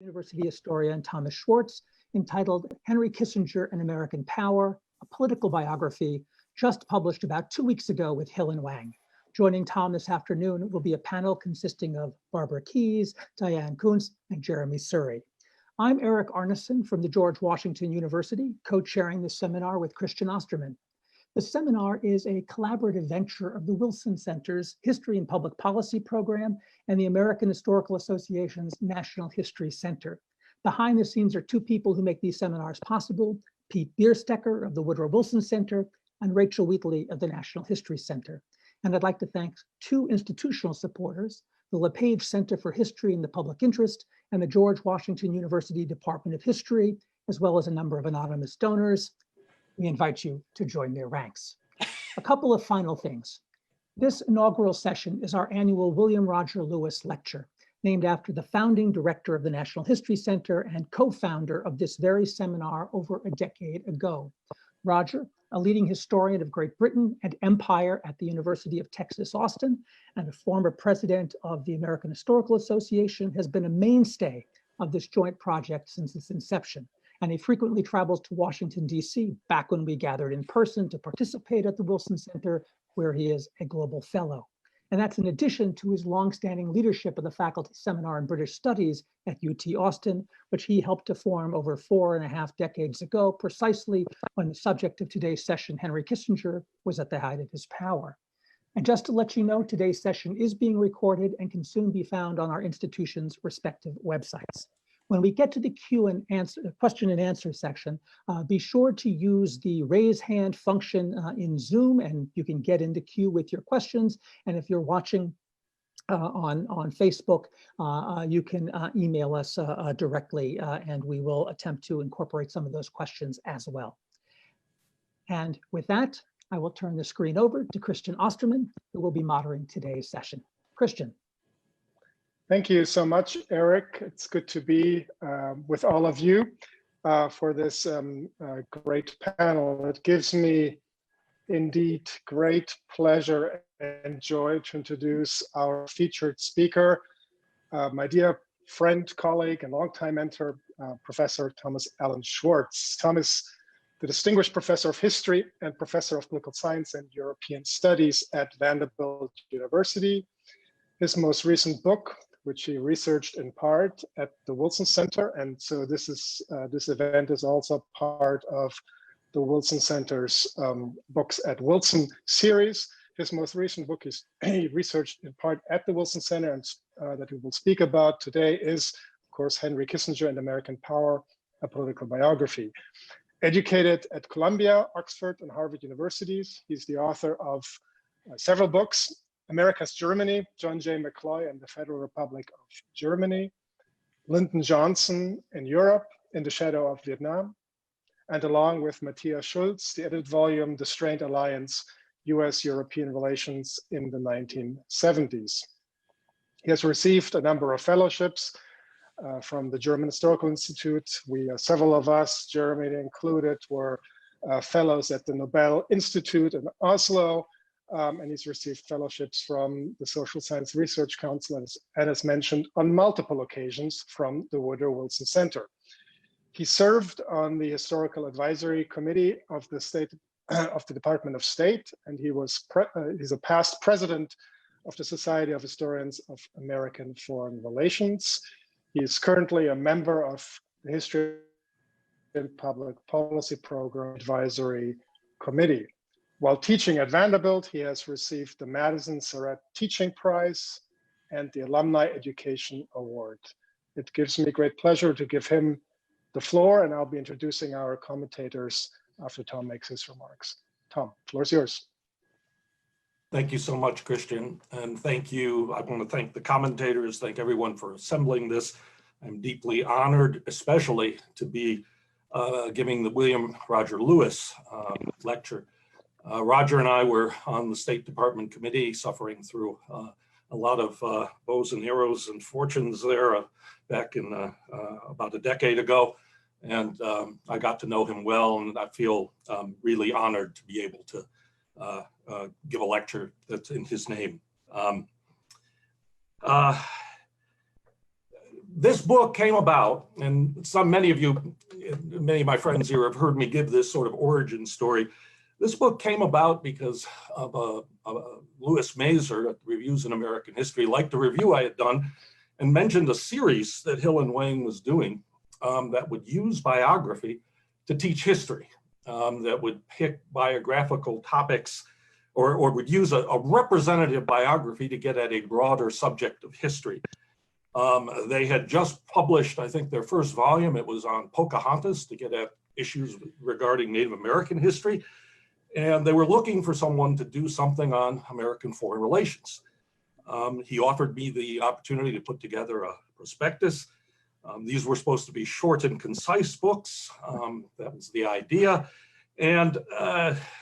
University historian Thomas Schwartz, entitled Henry Kissinger and American Power, a Political Biography, just published about 2 weeks ago with Hill and Wang. Joining Tom this afternoon will be a panel consisting of Barbara Keyes, Diane Kunz, and Jeremy Surrey. I'm Eric Arneson from the George Washington University, co-chairing this seminar with Christian Osterman. The seminar is a collaborative venture of the Wilson Center's History and Public Policy program and the American Historical Association's National History Center. Behind the scenes are two people who make these seminars possible: Pete Bierstecker of the Woodrow Wilson Center and Rachel Wheatley of the National History Center. And I'd like to thank two institutional supporters, the LePage Center for History and the Public Interest and the George Washington University Department of History, as well as a number of anonymous donors. We invite you to join their ranks. A couple of final things. This inaugural session is our annual William Roger Lewis Lecture, named after the founding director of the National History Center and co-founder of this very seminar over a decade ago. Roger, a leading historian of Great Britain and Empire at the University of Texas, Austin, and a former president of the American Historical Association, has been a mainstay of this joint project since its inception. And he frequently travels to Washington, D.C., back when we gathered in person to participate at the Wilson Center, where he is a global fellow. And that's in addition to his longstanding leadership of the Faculty Seminar in British Studies at UT Austin, which he helped to form over 4.5 decades ago, precisely when the subject of today's session, Henry Kissinger, was at the height of his power. And just to let you know, today's session is being recorded and can soon be found on our institution's respective websites. When we get to the question and answer section, be sure to use the raise hand function in Zoom, and you can get in the queue with your questions. And if you're watching on Facebook, you can email us directly, and we will attempt to incorporate some of those questions as well. And with that, I will turn the screen over to Christian Osterman, who will be moderating today's session. Christian. Thank you so much, Eric. It's good to be with all of you for this great panel. It gives me indeed great pleasure and joy to introduce our featured speaker, my dear friend, colleague, and longtime mentor, Professor Thomas Alan Schwartz. Thomas, the Distinguished Professor of History and Professor of Political Science and European Studies at Vanderbilt University. His most recent book, which he researched in part at the Wilson Center, and so this event is also part of the Wilson Center's Books at Wilson series. His most recent book is he researched in part at the Wilson Center, and that we will speak about today is, of course, Henry Kissinger and American Power, a Political Biography. Educated at Columbia, Oxford, and Harvard Universities, he's the author of several books: America's Germany, John J. McCloy and the Federal Republic of Germany, Lyndon Johnson in Europe, in the Shadow of Vietnam, and along with Matthias Schulz, the edited volume, The Strained Alliance, US-European Relations in the 1970s. He has received a number of fellowships from the German Historical Institute. Several of us, Jeremy included, were fellows at the Nobel Institute in Oslo, and he's received fellowships from the Social Science Research Council, and as mentioned, on multiple occasions from the Woodrow Wilson Center. He served on the Historical Advisory Committee of the Department of State, and he's a past president of the Society of Historians of American Foreign Relations. He is currently a member of the History and Public Policy Program Advisory Committee. While teaching at Vanderbilt, he has received the Madison Surratt Teaching Prize and the Alumni Education Award. It gives me great pleasure to give him the floor, and I'll be introducing our commentators after Tom makes his remarks. Tom, the floor is yours. Thank you so much, Christian, and thank you. I want to thank the commentators, thank everyone for assembling this. I'm deeply honored, especially to be giving the William Roger Lewis lecture. Roger and I were on the State Department committee, suffering through a lot of bows and arrows and fortunes there back in about a decade ago. And I got to know him well, and I feel really honored to be able to give a lecture that's in his name. This book came about, and many of my friends here have heard me give this sort of origin story. This book came about because of Louis Mazer at Reviews in American History liked a review I had done and mentioned a series that Hill and Wang was doing that would use biography to teach history, that would pick biographical topics or would use a representative biography to get at a broader subject of history. They had just published, I think, their first volume. It was on Pocahontas to get at issues regarding Native American history. And they were looking for someone to do something on American foreign relations. He offered me the opportunity to put together a prospectus. These were supposed to be short and concise books. That was the idea. And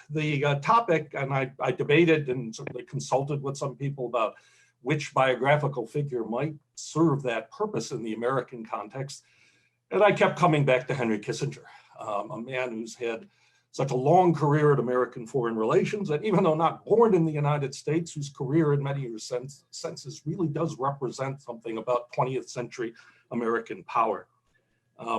the topic, and I debated and certainly consulted with some people about which biographical figure might serve that purpose in the American context. And I kept coming back to Henry Kissinger, a man who's had such a long career at American foreign relations, and even though not born in the United States, whose career in many senses really does represent something about 20th century American power.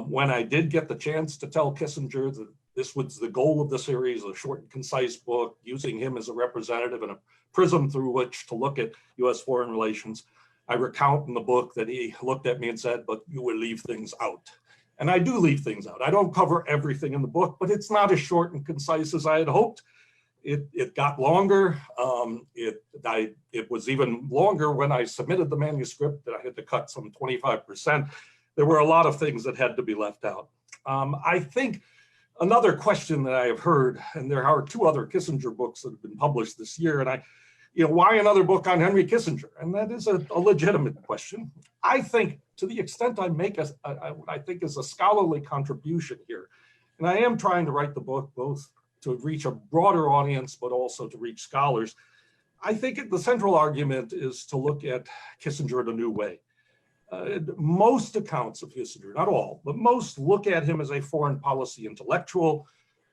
When I did get the chance to tell Kissinger that this was the goal of the series, a short and concise book, using him as a representative and a prism through which to look at US foreign relations, I recount in the book that he looked at me and said, but you will leave things out. And I do leave things out. I don't cover everything in the book, but it's not as short and concise as I had hoped. It got longer. It was even longer when I submitted the manuscript that I had to cut some 25%. There were a lot of things that had to be left out. I think another question that I have heard, and there are 2 other Kissinger books that have been published this year, and why another book on Henry Kissinger? And that is a legitimate question. I think to the extent I make what I think is a scholarly contribution here, and I am trying to write the book both to reach a broader audience, but also to reach scholars, I think the central argument is to look at Kissinger in a new way. Most accounts of Kissinger, not all, but most look at him as a foreign policy intellectual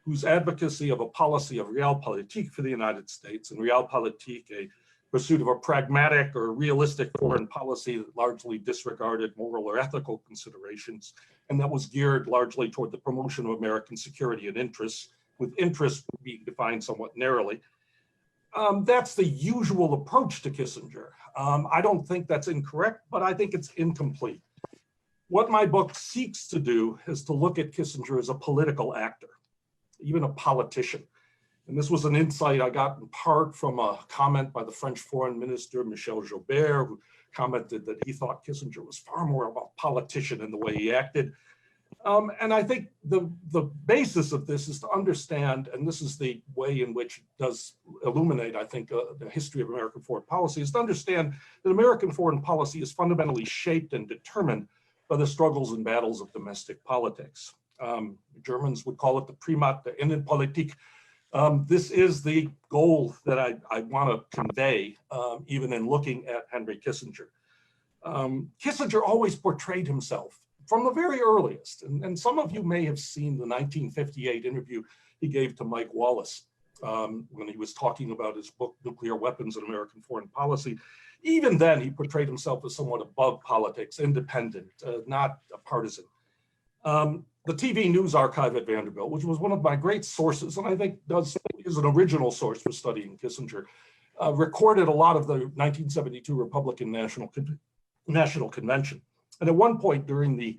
whose advocacy of a policy of realpolitik for the United States, and realpolitik, a pursuit of a pragmatic or realistic foreign policy that largely disregarded moral or ethical considerations, and that was geared largely toward the promotion of American security and interests, with interests being defined somewhat narrowly. That's the usual approach to Kissinger. I don't think that's incorrect, but I think it's incomplete. What my book seeks to do is to look at Kissinger as a political actor, even a politician. And this was an insight I got in part from a comment by the French Foreign Minister, Michel Joubert, who commented that he thought Kissinger was far more of a politician in the way he acted. And I think the basis of this is to understand, and this is the way in which it does illuminate, I think, the history of American foreign policy, is to understand that American foreign policy is fundamentally shaped and determined by the struggles and battles of domestic politics. Germans would call it the Primat der Innenpolitik. This is the goal that I want to convey, even in looking at Henry Kissinger. Kissinger always portrayed himself from the very earliest, and some of you may have seen the 1958 interview he gave to Mike Wallace when he was talking about his book, Nuclear Weapons and American Foreign Policy. Even then, he portrayed himself as somewhat above politics, independent, not a partisan. The TV News Archive at Vanderbilt, which was one of my great sources, and I think is an original source for studying Kissinger, recorded a lot of the 1972 Republican National Convention. And at one point during the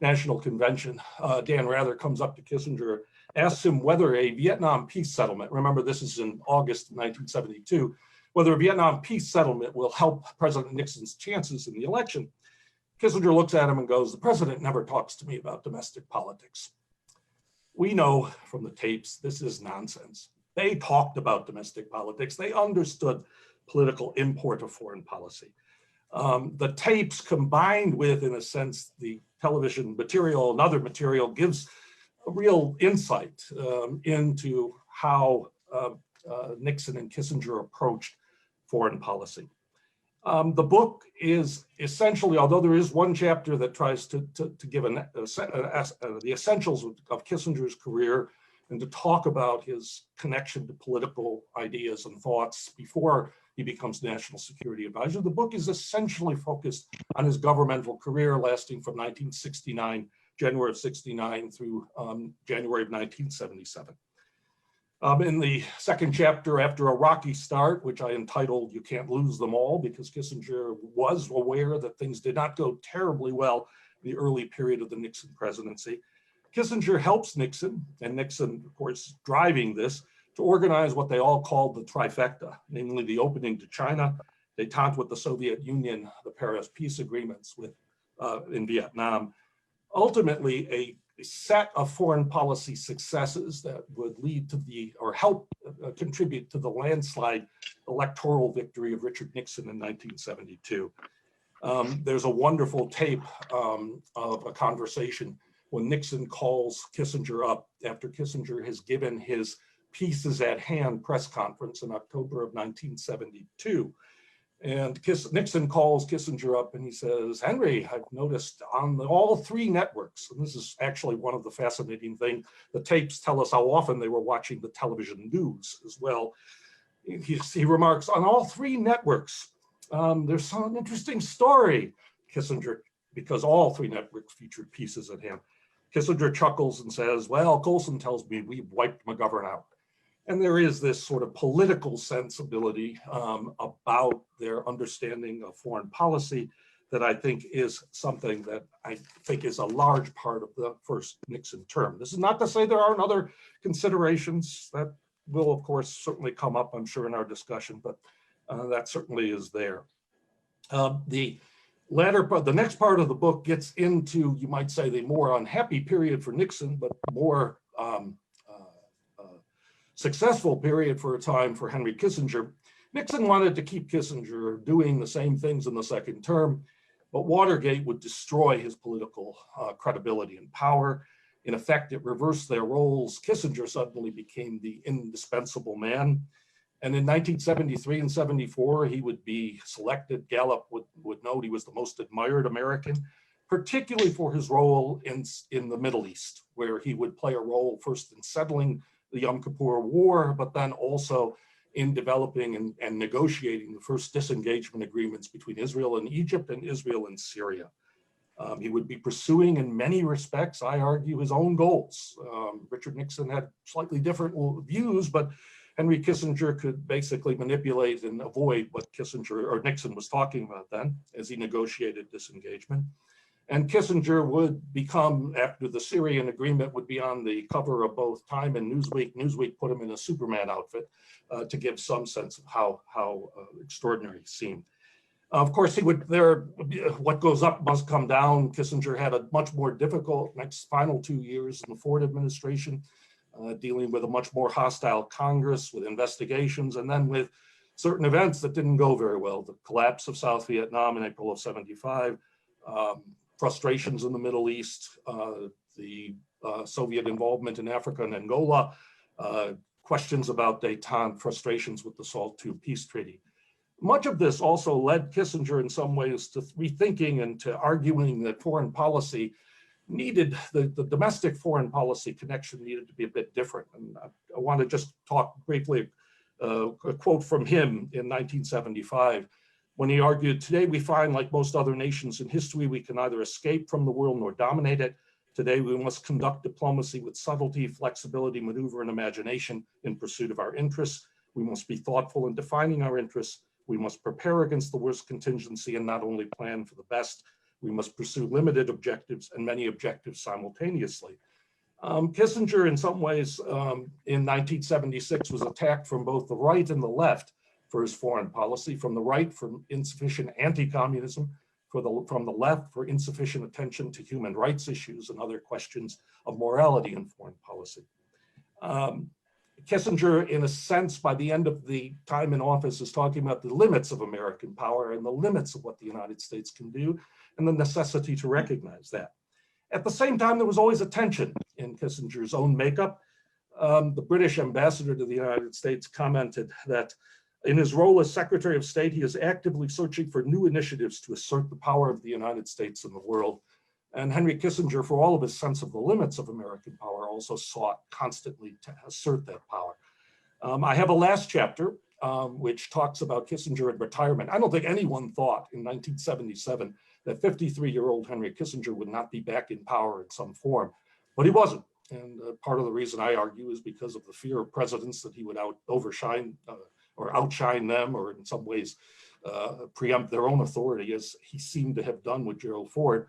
National Convention, Dan Rather comes up to Kissinger, asks him whether a Vietnam peace settlement, remember this is in August 1972, whether a Vietnam peace settlement will help President Nixon's chances in the election. Kissinger looks at him and goes, "The president never talks to me about domestic politics." We know from the tapes, this is nonsense. They talked about domestic politics. They understood political import of foreign policy. The tapes combined with, in a sense, the television material and other material gives a real insight into how Nixon and Kissinger approached forein policy. The book is essentially, although there is one chapter that tries to give the essentials of Kissinger's career and to talk about his connection to political ideas and thoughts before he becomes National Security Advisor. The book is essentially focused on his governmental career lasting from 1969, January of 69 through January of 1977. In the second chapter, after a rocky start, which I entitled "You Can't Lose Them All," because Kissinger was aware that things did not go terribly well in the early period of the Nixon presidency, Kissinger helps Nixon, and Nixon, of course, driving this, to organize what they all called the trifecta, namely the opening to China, détente with the Soviet Union, the Paris peace agreements in Vietnam, ultimately a set of foreign policy successes that would lead to or help contribute to the landslide electoral victory of Richard Nixon in 1972. There's a wonderful tape of a conversation when Nixon calls Kissinger up after Kissinger has given his pieces at hand press conference in October of 1972. And Nixon calls Kissinger up and he says, "Henry, I've noticed on all three networks," and this is actually one of the fascinating things, the tapes tell us how often they were watching the television news as well. He remarks, "On all three networks, there's some interesting story." Kissinger, because all three networks featured pieces at hand. Kissinger chuckles and says, "Well, Colson tells me we've wiped McGovern out." And there is this sort of political sensibility about their understanding of foreign policy that I think is something that I think is a large part of the first Nixon term. This is not to say there aren't other considerations that will, of course, certainly come up, I'm sure, in our discussion, but that certainly is there. The next part of the book gets into, you might say, the more unhappy period for Nixon, but more successful period for a time for Henry Kissinger. Nixon wanted to keep Kissinger doing the same things in the second term, but Watergate would destroy his political credibility and power. In effect, it reversed their roles. Kissinger suddenly became the indispensable man. And in 1973 and 74, he would be selected. Gallup would note he was the most admired American, particularly for his role in the Middle East, where he would play a role first in settling the Yom Kippur War, but then also in developing and negotiating the first disengagement agreements between Israel and Egypt and Israel and Syria. He would be pursuing, in many respects, I argue, his own goals. Richard Nixon had slightly different views, but Henry Kissinger could basically manipulate and avoid what Nixon was talking about then as he negotiated disengagement. And Kissinger would become, after the Syrian agreement, would be on the cover of both Time and Newsweek. Newsweek put him in a Superman outfit to give some sense of how extraordinary he seemed. Of course, what goes up must come down. Kissinger had a much more difficult final 2 years in the Ford administration, dealing with a much more hostile Congress, with investigations, and then with certain events that didn't go very well. The collapse of South Vietnam in April of '75, frustrations in the Middle East, the Soviet involvement in Africa and Angola, questions about détente, frustrations with the SALT II peace treaty. Much of this also led Kissinger in some ways to rethinking and to arguing that foreign policy needed, the domestic foreign policy connection needed to be a bit different. And I want to just talk briefly, a quote from him in 1975, when he argued, "Today we find, like most other nations in history, we can neither escape from the world nor dominate it. Today we must conduct diplomacy with subtlety, flexibility, maneuver, and imagination in pursuit of our interests. We must be thoughtful in defining our interests. We must prepare against the worst contingency and not only plan for the best. We must pursue limited objectives and many objectives simultaneously." Kissinger, in some ways, in 1976, was attacked from both the right and the left for his foreign policy. From the right, for insufficient anti-communism, from the left, for insufficient attention to human rights issues and other questions of morality in foreign policy. Kissinger, in a sense, by the end of the time in office, is talking about the limits of American power and the limits of what the United States can do, and the necessity to recognize that. At the same time, there was always a tension in Kissinger's own makeup. The British ambassador to the United States commented that in his role as Secretary of State, he is actively searching for new initiatives to assert the power of the United States in the world. And Henry Kissinger, for all of his sense of the limits of American power, also sought constantly to assert that power. I have a last chapter which talks about Kissinger in retirement. I don't think anyone thought in 1977 that 53-year-old Henry Kissinger would not be back in power in some form, but he wasn't. And part of the reason I argue is because of the fear of presidents that he would outshine them, or in some ways preempt their own authority, as he seemed to have done with Gerald Ford.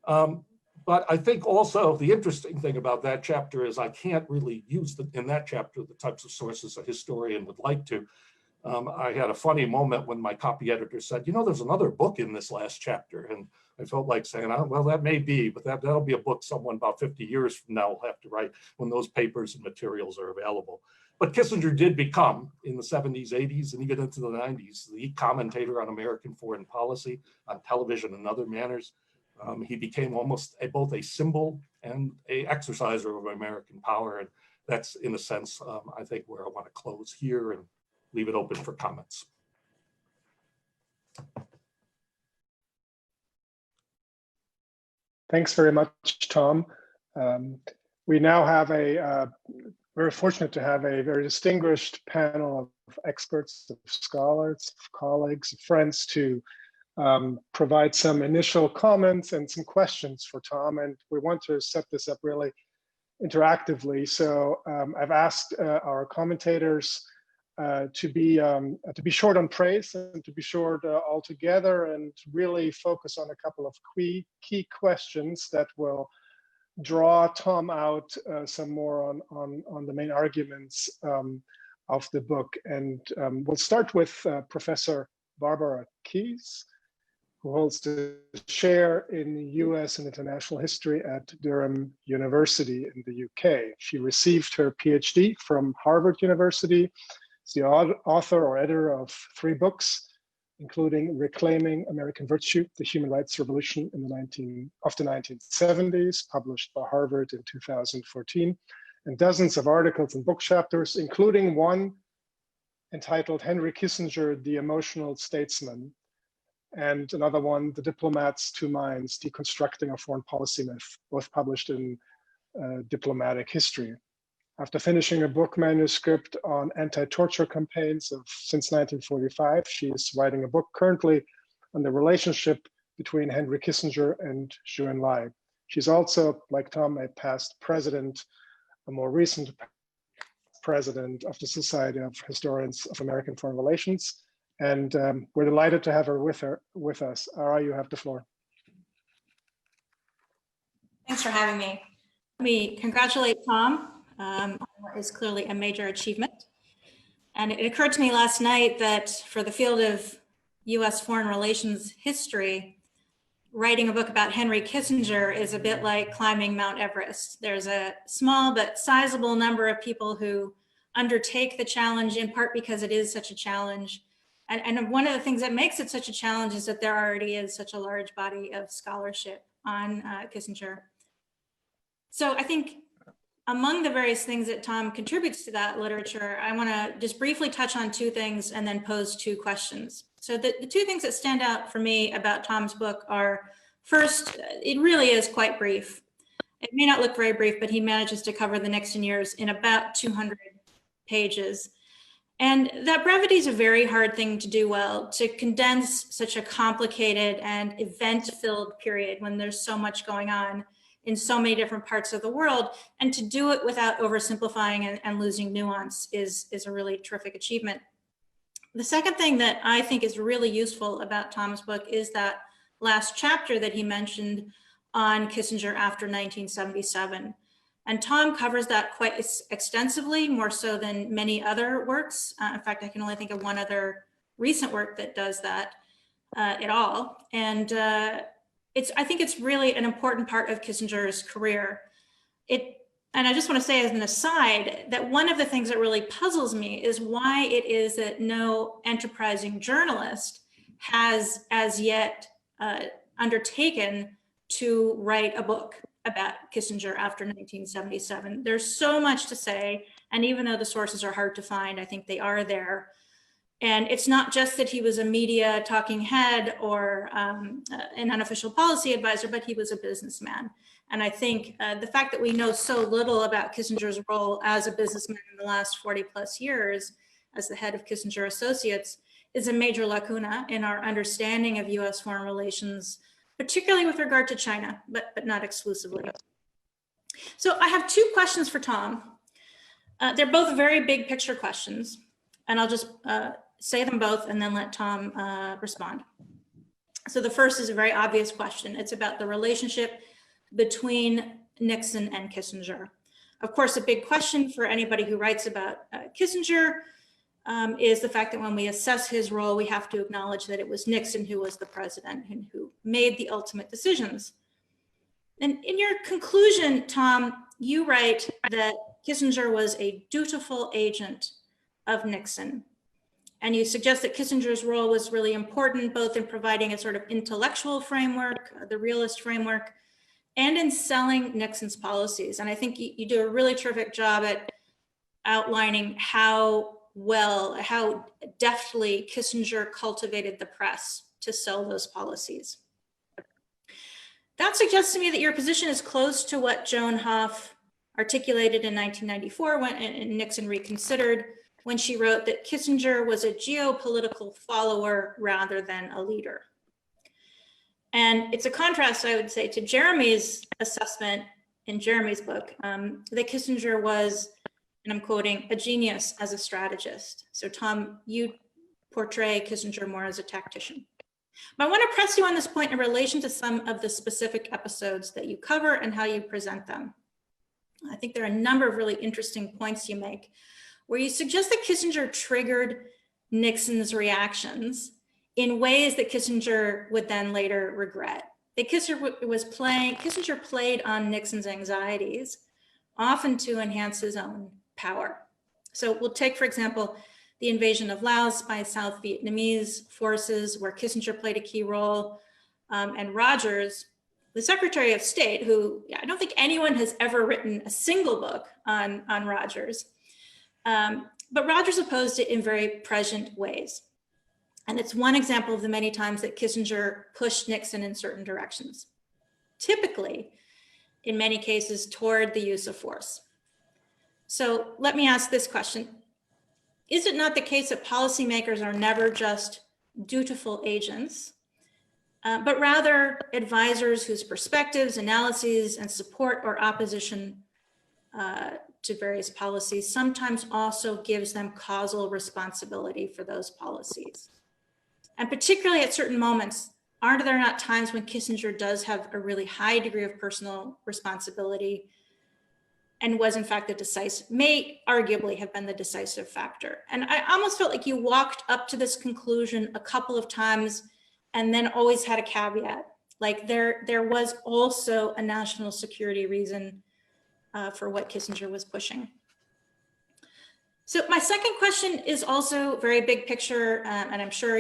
But I think also the interesting thing about that chapter is I can't really use in that chapter the types of sources a historian would like to. I had a funny moment when my copy editor said, you know, there's another book in this last chapter. And I felt like saying, oh, well, that may be, but that'll be a book someone about 50 years from now will have to write when those papers and materials are available. But Kissinger did become, in the 70s, 80s, and even into the 90s, the commentator on American foreign policy, on television and other manners. He became almost both a symbol and an exerciser of American power. And that's, in a sense, I think, where I want to close here and leave it open for comments. Thanks very much, Tom. We now have very fortunate to have a very distinguished panel of experts, of scholars, of colleagues, of friends to provide some initial comments and some questions for Tom. And we want to set this up really interactively. So I've asked our commentators to be short on praise and to be short altogether, and really focus on a couple of key questions that will draw Tom out some more on the main arguments of the book. And we'll start with Professor Barbara Keyes, who holds the chair in US and international history at Durham University in the UK. She received her PhD from Harvard University. She's the author or editor of 3 books, including Reclaiming American Virtue, the Human Rights Revolution in the 1970s, published by Harvard in 2014, and dozens of articles and book chapters, including one entitled Henry Kissinger, the Emotional Statesman, and another one, The Diplomat's Two Minds, Deconstructing a Foreign Policy Myth, both published in Diplomatic History. After finishing a book manuscript on anti-torture campaigns since 1945, she is writing a book currently on the relationship between Henry Kissinger and Zhou Enlai. She's also, like Tom, a past president, a more recent president of the Society of Historians of American Foreign Relations. And we're delighted to have her with us. Ara, you have the floor. Thanks for having me. Let me congratulate Tom on what is clearly a major achievement. And it occurred to me last night that for the field of US foreign relations history, writing a book about Henry Kissinger is a bit like climbing Mount Everest. There's a small but sizable number of people who undertake the challenge, in part because it is such a challenge. And one of the things that makes it such a challenge is that there already is such a large body of scholarship on Kissinger. So I think among the various things that Tom contributes to that literature, I want to just briefly touch on 2 things and then pose 2 questions. So the 2 things that stand out for me about Tom's book are, first, it really is quite brief. It may not look very brief, but he manages to cover the Nixon years in about 200 pages. And that brevity is a very hard thing to do well, to condense such a complicated and event-filled period when there's so much going on in so many different parts of the world, and to do it without oversimplifying and losing nuance is a really terrific achievement. The second thing that I think is really useful about Tom's book is that last chapter that he mentioned on Kissinger after 1977. And Tom covers that quite extensively, more so than many other works. In fact, I can only think of one other recent work that does that at all. And I think it's really an important part of Kissinger's career. And I just want to say as an aside that one of the things that really puzzles me is why it is that no enterprising journalist has as yet undertaken to write a book about Kissinger after 1977. There's so much to say, and even though the sources are hard to find, I think they are there. And it's not just that he was a media talking head or an unofficial policy advisor, but he was a businessman. And I think the fact that we know so little about Kissinger's role as a businessman in the last 40 plus years as the head of Kissinger Associates is a major lacuna in our understanding of US foreign relations, particularly with regard to China, but not exclusively. So I have two questions for Tom. They're both very big picture questions, and I'll just say them both and then let Tom respond. So the first is a very obvious question. It's about the relationship between Nixon and Kissinger. Of course, a big question for anybody who writes about Kissinger is the fact that when we assess his role, we have to acknowledge that it was Nixon who was the president and who made the ultimate decisions. And in your conclusion, Tom, you write that Kissinger was a dutiful agent of Nixon. And you suggest that Kissinger's role was really important, both in providing a sort of intellectual framework, the realist framework, and in selling Nixon's policies. And I think you do a really terrific job at outlining how deftly Kissinger cultivated the press to sell those policies. That suggests to me that your position is close to what Joan Hoff articulated in 1994 when Nixon reconsidered, when she wrote that Kissinger was a geopolitical follower rather than a leader. And it's a contrast, I would say, to Jeremy's assessment in Jeremy's book, that Kissinger was, and I'm quoting, a genius as a strategist. So Tom, you portray Kissinger more as a tactician. But I want to press you on this point in relation to some of the specific episodes that you cover and how you present them. I think there are a number of really interesting points you make, where you suggest that Kissinger triggered Nixon's reactions in ways that Kissinger would then later regret. That Kissinger played on Nixon's anxieties, often to enhance his own power. So we'll take, for example, the invasion of Laos by South Vietnamese forces, where Kissinger played a key role, and Rogers, the Secretary of State, who I don't think anyone has ever written a single book on Rogers, but Rogers opposed it in very prescient ways. And it's one example of the many times that Kissinger pushed Nixon in certain directions, typically, in many cases, toward the use of force. So let me ask this question. Is it not the case that policymakers are never just dutiful agents, but rather advisors whose perspectives, analyses, and support or opposition to various policies sometimes also gives them causal responsibility for those policies? And particularly at certain moments, are there not times when Kissinger does have a really high degree of personal responsibility and was in fact may arguably have been the decisive factor? And I almost felt like you walked up to this conclusion a couple of times and then always had a caveat. Like there was also a national security reason for what Kissinger was pushing. So my second question is also very big picture, and I'm sure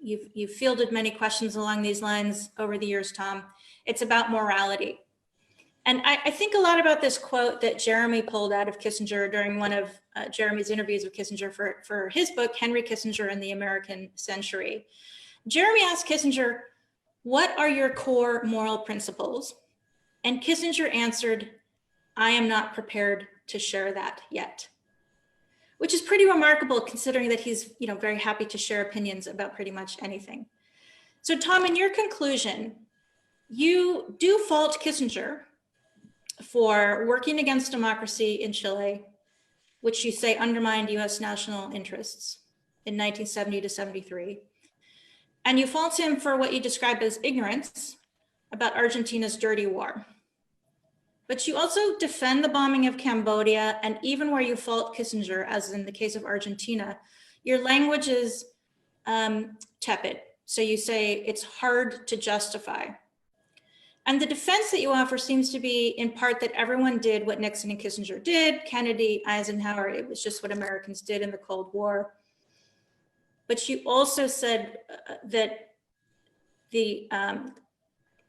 you've fielded many questions along these lines over the years, Tom. It's about morality. And I think a lot about this quote that Jeremy pulled out of Kissinger during one of Jeremy's interviews with Kissinger for his book, Henry Kissinger and the American Century. Jeremy asked Kissinger, "What are your core moral principles?" And Kissinger answered, "I am not prepared to share that yet," which is pretty remarkable considering that he's very happy to share opinions about pretty much anything. So Tom, in your conclusion, you do fault Kissinger for working against democracy in Chile, which you say undermined US national interests in 1970 to 73. And you fault him for what you describe as ignorance about Argentina's dirty war. But you also defend the bombing of Cambodia, and even where you fault Kissinger, as in the case of Argentina, your language is tepid. So you say it's hard to justify. And the defense that you offer seems to be in part that everyone did what Nixon and Kissinger did, Kennedy, Eisenhower, it was just what Americans did in the Cold War. But you also said that the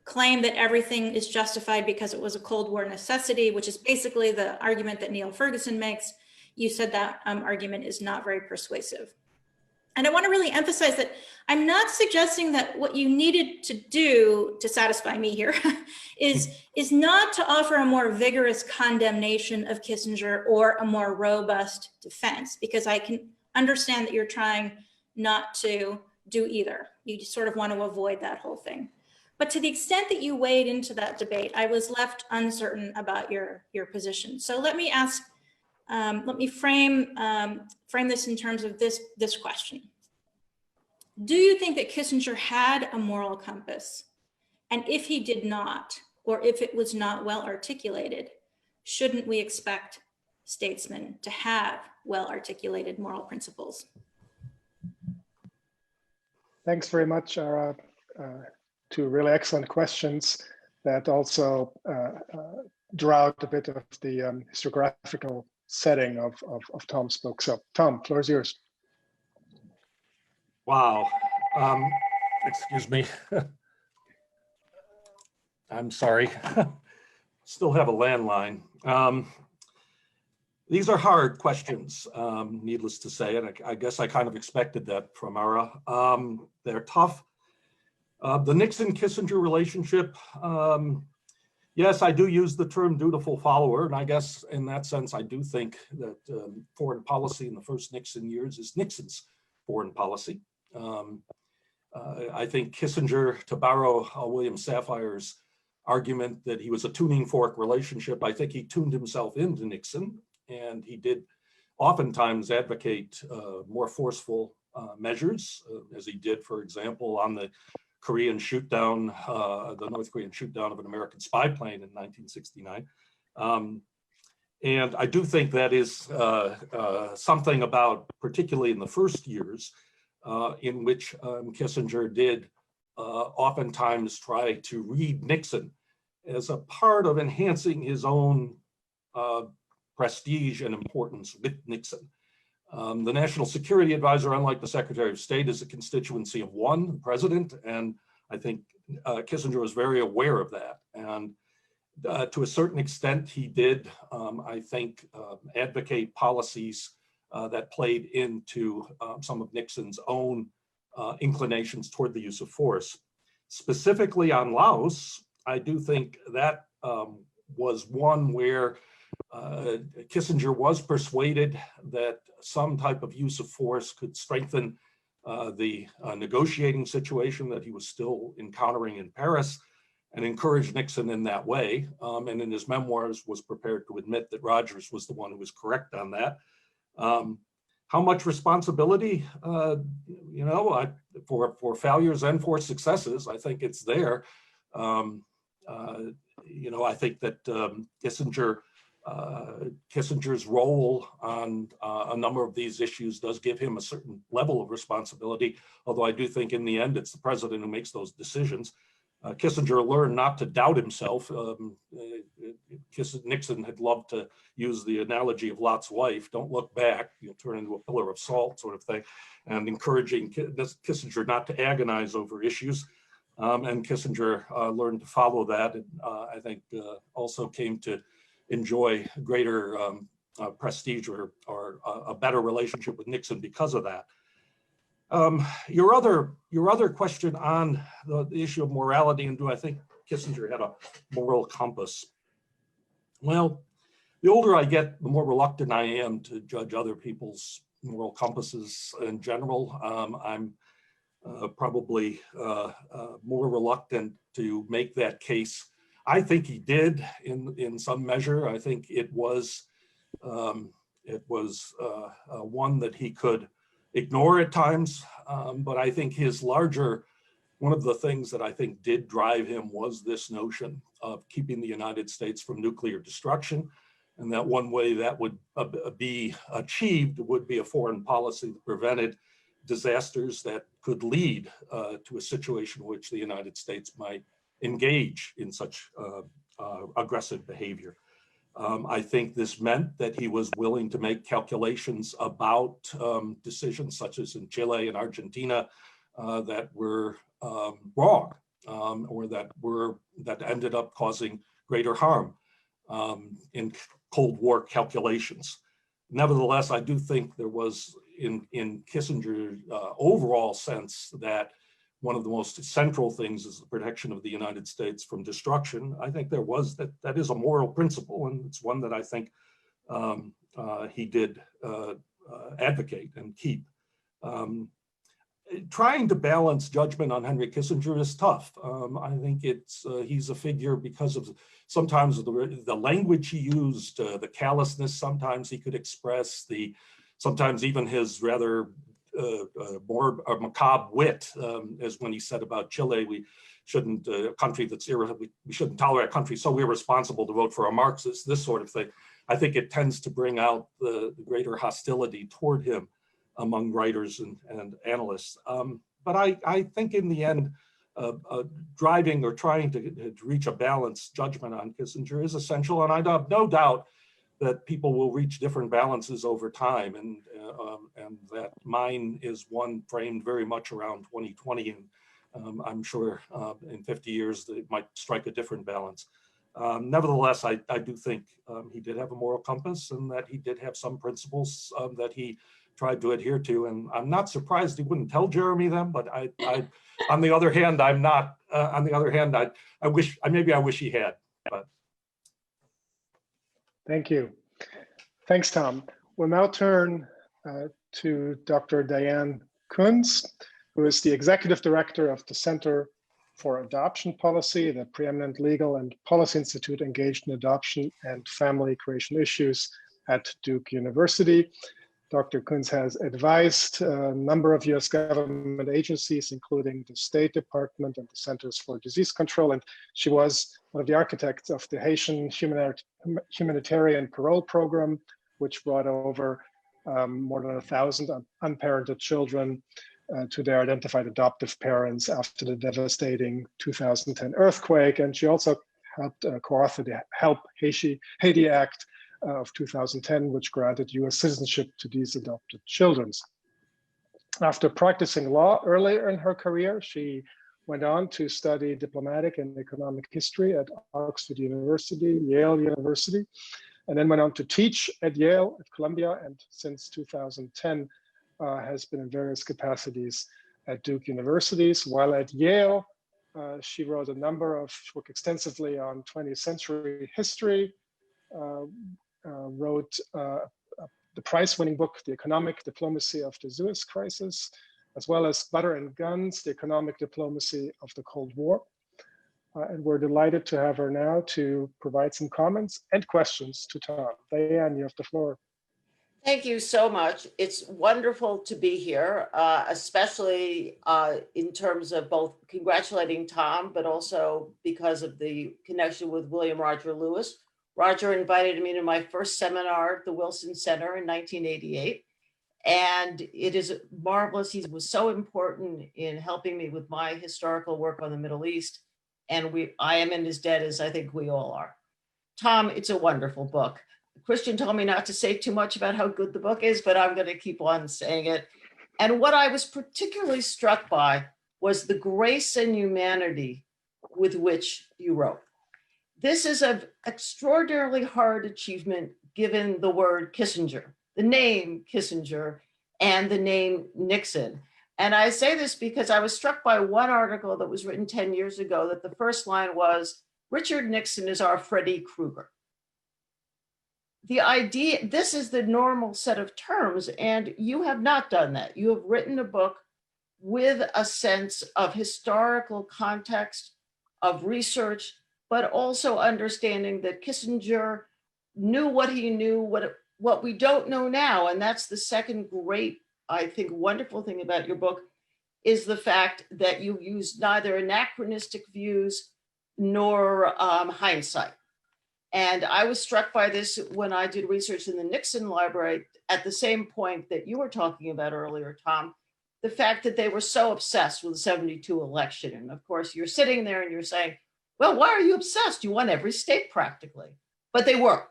claim that everything is justified because it was a Cold War necessity, which is basically the argument that Neil Ferguson makes, you said that argument is not very persuasive. And I want to really emphasize that I'm not suggesting that what you needed to do to satisfy me here is not to offer a more vigorous condemnation of Kissinger or a more robust defense, because I can understand that you're trying not to do either. You just sort of want to avoid that whole thing. But to the extent that you wade into that debate, I was left uncertain about your position. So let me ask, let me frame this in terms of this question. Do you think that Kissinger had a moral compass? And if he did not, or if it was not well articulated, shouldn't we expect statesmen to have well articulated moral principles? Thanks very much, Ara. Two really excellent questions that also draw out a bit of the historiographical setting of Tom's book. So Tom, floor is yours. Wow. Excuse me. I'm sorry. Still have a landline. These are hard questions, needless to say, and I guess I kind of expected that from Ara. They're tough. The Nixon-Kissinger relationship, yes, I do use the term dutiful follower, and I guess in that sense, I do think that foreign policy in the first Nixon years is Nixon's foreign policy. I think Kissinger, to borrow William Safire's argument that he was a tuning fork relationship, I think he tuned himself into Nixon, and he did oftentimes advocate more forceful measures, as he did, for example, on the Korean shoot down, the North Korean shoot down of an American spy plane in 1969. And I do think that is something about, particularly in the first years, in which Kissinger did oftentimes try to read Nixon as a part of enhancing his own prestige and importance with Nixon. The National Security Advisor, unlike the Secretary of State, is a constituency of one, the president, and I think Kissinger was very aware of that. And to a certain extent, he did, I think, advocate policies that played into some of Nixon's own inclinations toward the use of force. Specifically on Laos, I do think that was one where Kissinger was persuaded that some type of use of force could strengthen the negotiating situation that he was still encountering in Paris, and encouraged Nixon in that way. And in his memoirs was prepared to admit that Rogers was the one who was correct on that. How much responsibility, you know, for failures and for successes, I think it's there. You know, I think that Kissinger's role on a number of these issues does give him a certain level of responsibility, although I do think in the end it's the president who makes those decisions. Kissinger learned not to doubt himself. Nixon had loved to use the analogy of Lot's wife, don't look back, you'll turn into a pillar of salt sort of thing, and encouraging Kissinger not to agonize over issues. And Kissinger learned to follow that, and I think also came to enjoy greater prestige or a better relationship with Nixon because of that. Your other question on the issue of morality, and do I think Kissinger had a moral compass? Well, the older I get, the more reluctant I am to judge other people's moral compasses in general. I'm probably more reluctant to make that case. I think he did in some measure. I think it was one that he could ignore at times, but I think his one of the things that I think did drive him was this notion of keeping the United States from nuclear destruction, and that one way that would be achieved would be a foreign policy that prevented disasters that could lead to a situation in which the United States might engage in such aggressive behavior. I think this meant that he was willing to make calculations about decisions such as in Chile and Argentina that were wrong, or that ended up causing greater harm in Cold War calculations. Nevertheless, I do think there was in Kissinger's overall sense that one of the most central things is the protection of the United States from destruction. I think that is a moral principle, and it's one that I think he did advocate and keep. Trying to balance judgment on Henry Kissinger is tough. I think he's a figure because of sometimes the language he used, the callousness sometimes he could express, sometimes even his rather more macabre wit, as when he said about Chile, we shouldn't we shouldn't tolerate a country so irresponsible to vote for a Marxist, this sort of thing. I think it tends to bring out the greater hostility toward him among writers and analysts. But I think in the end, driving or trying to reach a balanced judgment on Kissinger is essential. And I have no doubt that people will reach different balances over time. And that mine is one framed very much around 2020. And I'm sure in 50 years, it might strike a different balance. Nevertheless, I do think he did have a moral compass and that he did have some principles that he tried to adhere to, and I'm not surprised he wouldn't tell Jeremy them. But on the other hand, I'm not. On the other hand, I wish he had. But thank you, thanks, Tom. We'll now turn to Dr. Diane Kunz, who is the executive director of the Center for Adoption Policy, the preeminent legal and policy institute engaged in adoption and family creation issues at Duke University. Dr. Kunz has advised a number of US government agencies, including the State Department and the Centers for Disease Control, and she was one of the architects of the Haitian humanitarian parole program, which brought over more than 1,000 unparented children to their identified adoptive parents after the devastating 2010 earthquake. And she also helped co-author the Help Haiti Act of 2010, which granted US citizenship to these adopted children. After practicing law earlier in her career, she went on to study diplomatic and economic history at Oxford University, Yale University, and then went on to teach at Yale, at Columbia, and since 2010 has been in various capacities at Duke Universities. While at Yale, she worked extensively on 20th century history, wrote the prize-winning book, The Economic Diplomacy of the Suez Crisis, as well as Butter and Guns, The Economic Diplomacy of the Cold War. And we're delighted to have her now to provide some comments and questions to Tom. Diane, you have the floor. Thank you so much. It's wonderful to be here, especially in terms of both congratulating Tom, but also because of the connection with William Roger Lewis. Roger invited me to my first seminar at the Wilson Center in 1988. And it is marvelous. He was so important in helping me with my historical work on the Middle East. And I am in his debt, as I think we all are. Tom, it's a wonderful book. Christian told me not to say too much about how good the book is, but I'm going to keep on saying it. And what I was particularly struck by was the grace and humanity with which you wrote. This is an extraordinarily hard achievement given the word Kissinger, the name Kissinger, and the name Nixon. And I say this because I was struck by one article that was written 10 years ago that the first line was, Richard Nixon is our Freddy Krueger. The idea, this is the normal set of terms, and you have not done that. You have written a book with a sense of historical context, of research, but also understanding that Kissinger knew what he knew, what we don't know now. And that's the second great, I think, wonderful thing about your book, is the fact that you use neither anachronistic views nor hindsight. And I was struck by this when I did research in the Nixon Library at the same point that you were talking about earlier, Tom, the fact that they were so obsessed with the 72 election. And of course, you're sitting there and you're saying, well, why are you obsessed? You won every state practically, but they were.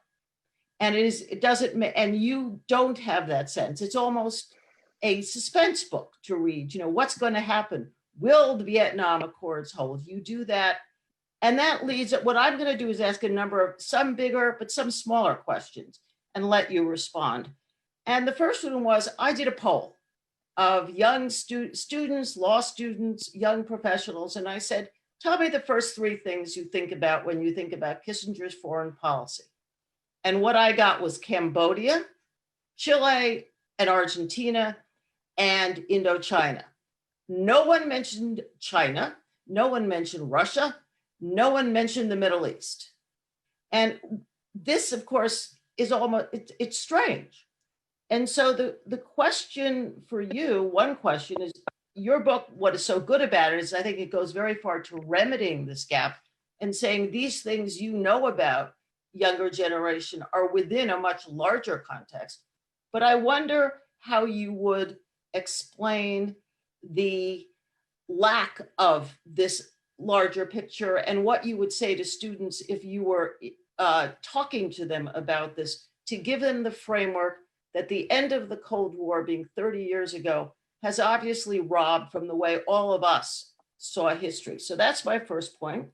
And and you don't have that sense. It's almost a suspense book to read, what's going to happen? Will the Vietnam Accords hold? You do that. And that leads, what I'm going to do is ask a number of some bigger, but some smaller questions and let you respond. And the first one was, I did a poll of young students, law students, young professionals. And I said, tell me the first three things you think about when you think about Kissinger's foreign policy. And what I got was Cambodia, Chile, and Argentina and Indochina. No one mentioned China. No one mentioned Russia. No one mentioned the Middle East. And this, of course, is almost, it's strange. And so the question for you, one question is, your book, what is so good about it is I think it goes very far to remedying this gap and saying these things you know about younger generation are within a much larger context. But I wonder how you would explain the lack of this larger picture and what you would say to students if you were talking to them about this, to give them the framework that the end of the Cold War being 30 years ago has obviously robbed from the way all of us saw history. So that's my first point.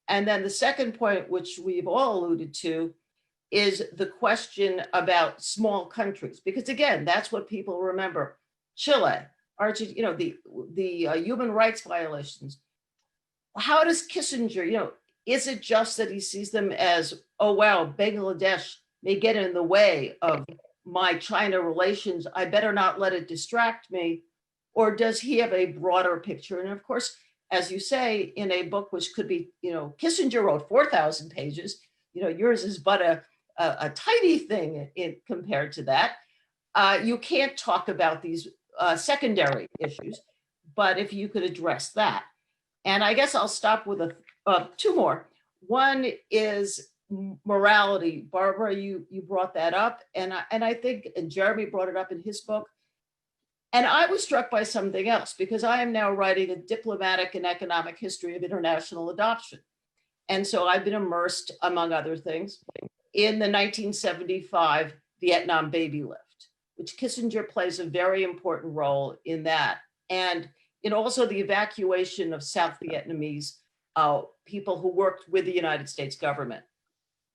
And then the second point, which we've all alluded to, is the question about small countries, because again, that's what people remember. Chile, Argentina, the human rights violations. How does Kissinger, is it just that he sees them as, oh, wow, Bangladesh may get in the way of my China relations, I better not let it distract me? Or does he have a broader picture? And of course, as you say, in a book which could be, Kissinger wrote 4,000 pages, yours is but a tiny thing compared to that. You can't talk about these secondary issues, but if you could address that. And I guess I'll stop with two more. One is morality. Barbara, you brought that up, and I think, and Jeremy brought it up in his book. And I was struck by something else, because I am now writing a diplomatic and economic history of international adoption. And so I've been immersed, among other things, in the 1975 Vietnam baby lift, which Kissinger plays a very important role in that. And in also the evacuation of South Vietnamese people who worked with the United States government.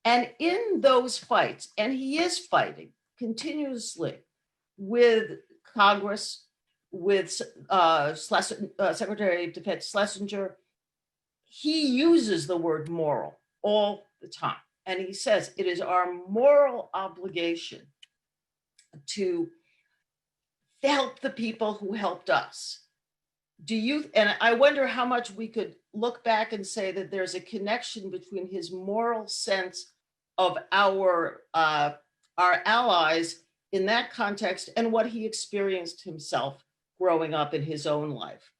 And in those fights, and he is fighting continuously with Congress, with Secretary of Defense Schlesinger, he uses the word moral all the time. And he says it is our moral obligation to help the people who helped us. And I wonder how much we could look back and say that there's a connection between his moral sense of our allies in that context and what he experienced himself growing up in his own life.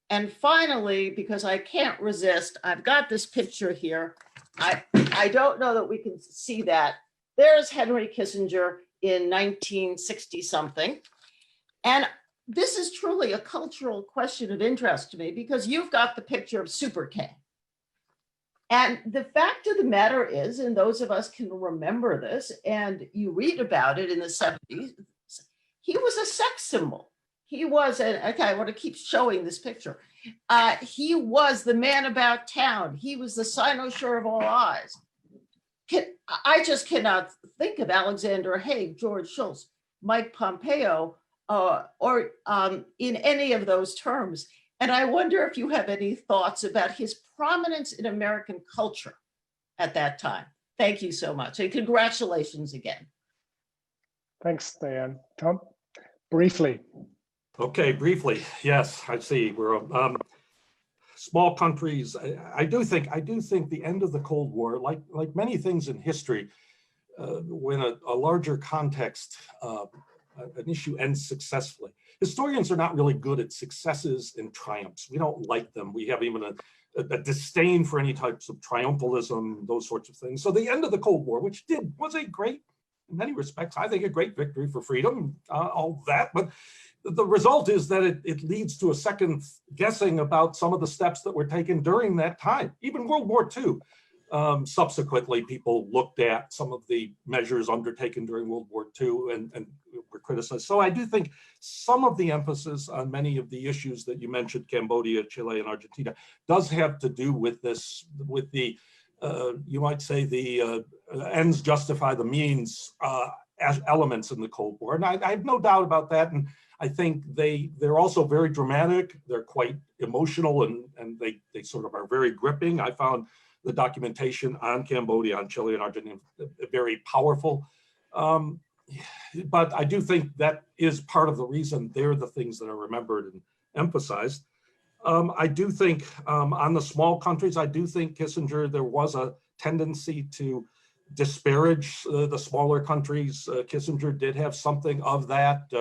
And finally, because I can't resist, I've got this picture here. I don't know that we can see that. There's Henry Kissinger in 1960 something. And this is truly a cultural question of interest to me, because you've got the picture of Super K. And the fact of the matter is, and those of us can remember this, and you read about it in the 70s, he was a sex symbol. He was, okay, I want to keep showing this picture. He was the man about town. He was the cynosure of all eyes. I just cannot think of Alexander Haig, George Shultz, Mike Pompeo, or in any of those terms. And I wonder if you have any thoughts about his prominence in American culture at that time. Thank you so much, and congratulations again. Thanks, Diane. Tom, briefly. Okay, briefly. Yes, I see. We're small countries. I do think the end of the Cold War, like many things in history, when a larger context, an issue ends successfully. Historians are not really good at successes and triumphs. We don't like them. We have even a disdain for any types of triumphalism, those sorts of things. So the end of the Cold War, which was a great, in many respects, I think a great victory for freedom, all that, but the result is that it leads to a second guessing about some of the steps that were taken during that time. Even World War II, subsequently, people looked at some of the measures undertaken during World War II and were criticized. So I do think some of the emphasis on many of the issues that you mentioned, Cambodia, Chile, and Argentina, does have to do with this, with the, you might say, the ends justify the means elements in the Cold War. And I have no doubt about that. And I think they're also very dramatic. They're quite emotional, and they sort of are very gripping. I found the documentation on Cambodia, on Chile, and Argentina very powerful. but I do think that is part of the reason they're the things that are remembered and emphasized. I do think on the small countries, I do think Kissinger, there was a tendency to disparage the smaller countries. Kissinger did have something of that.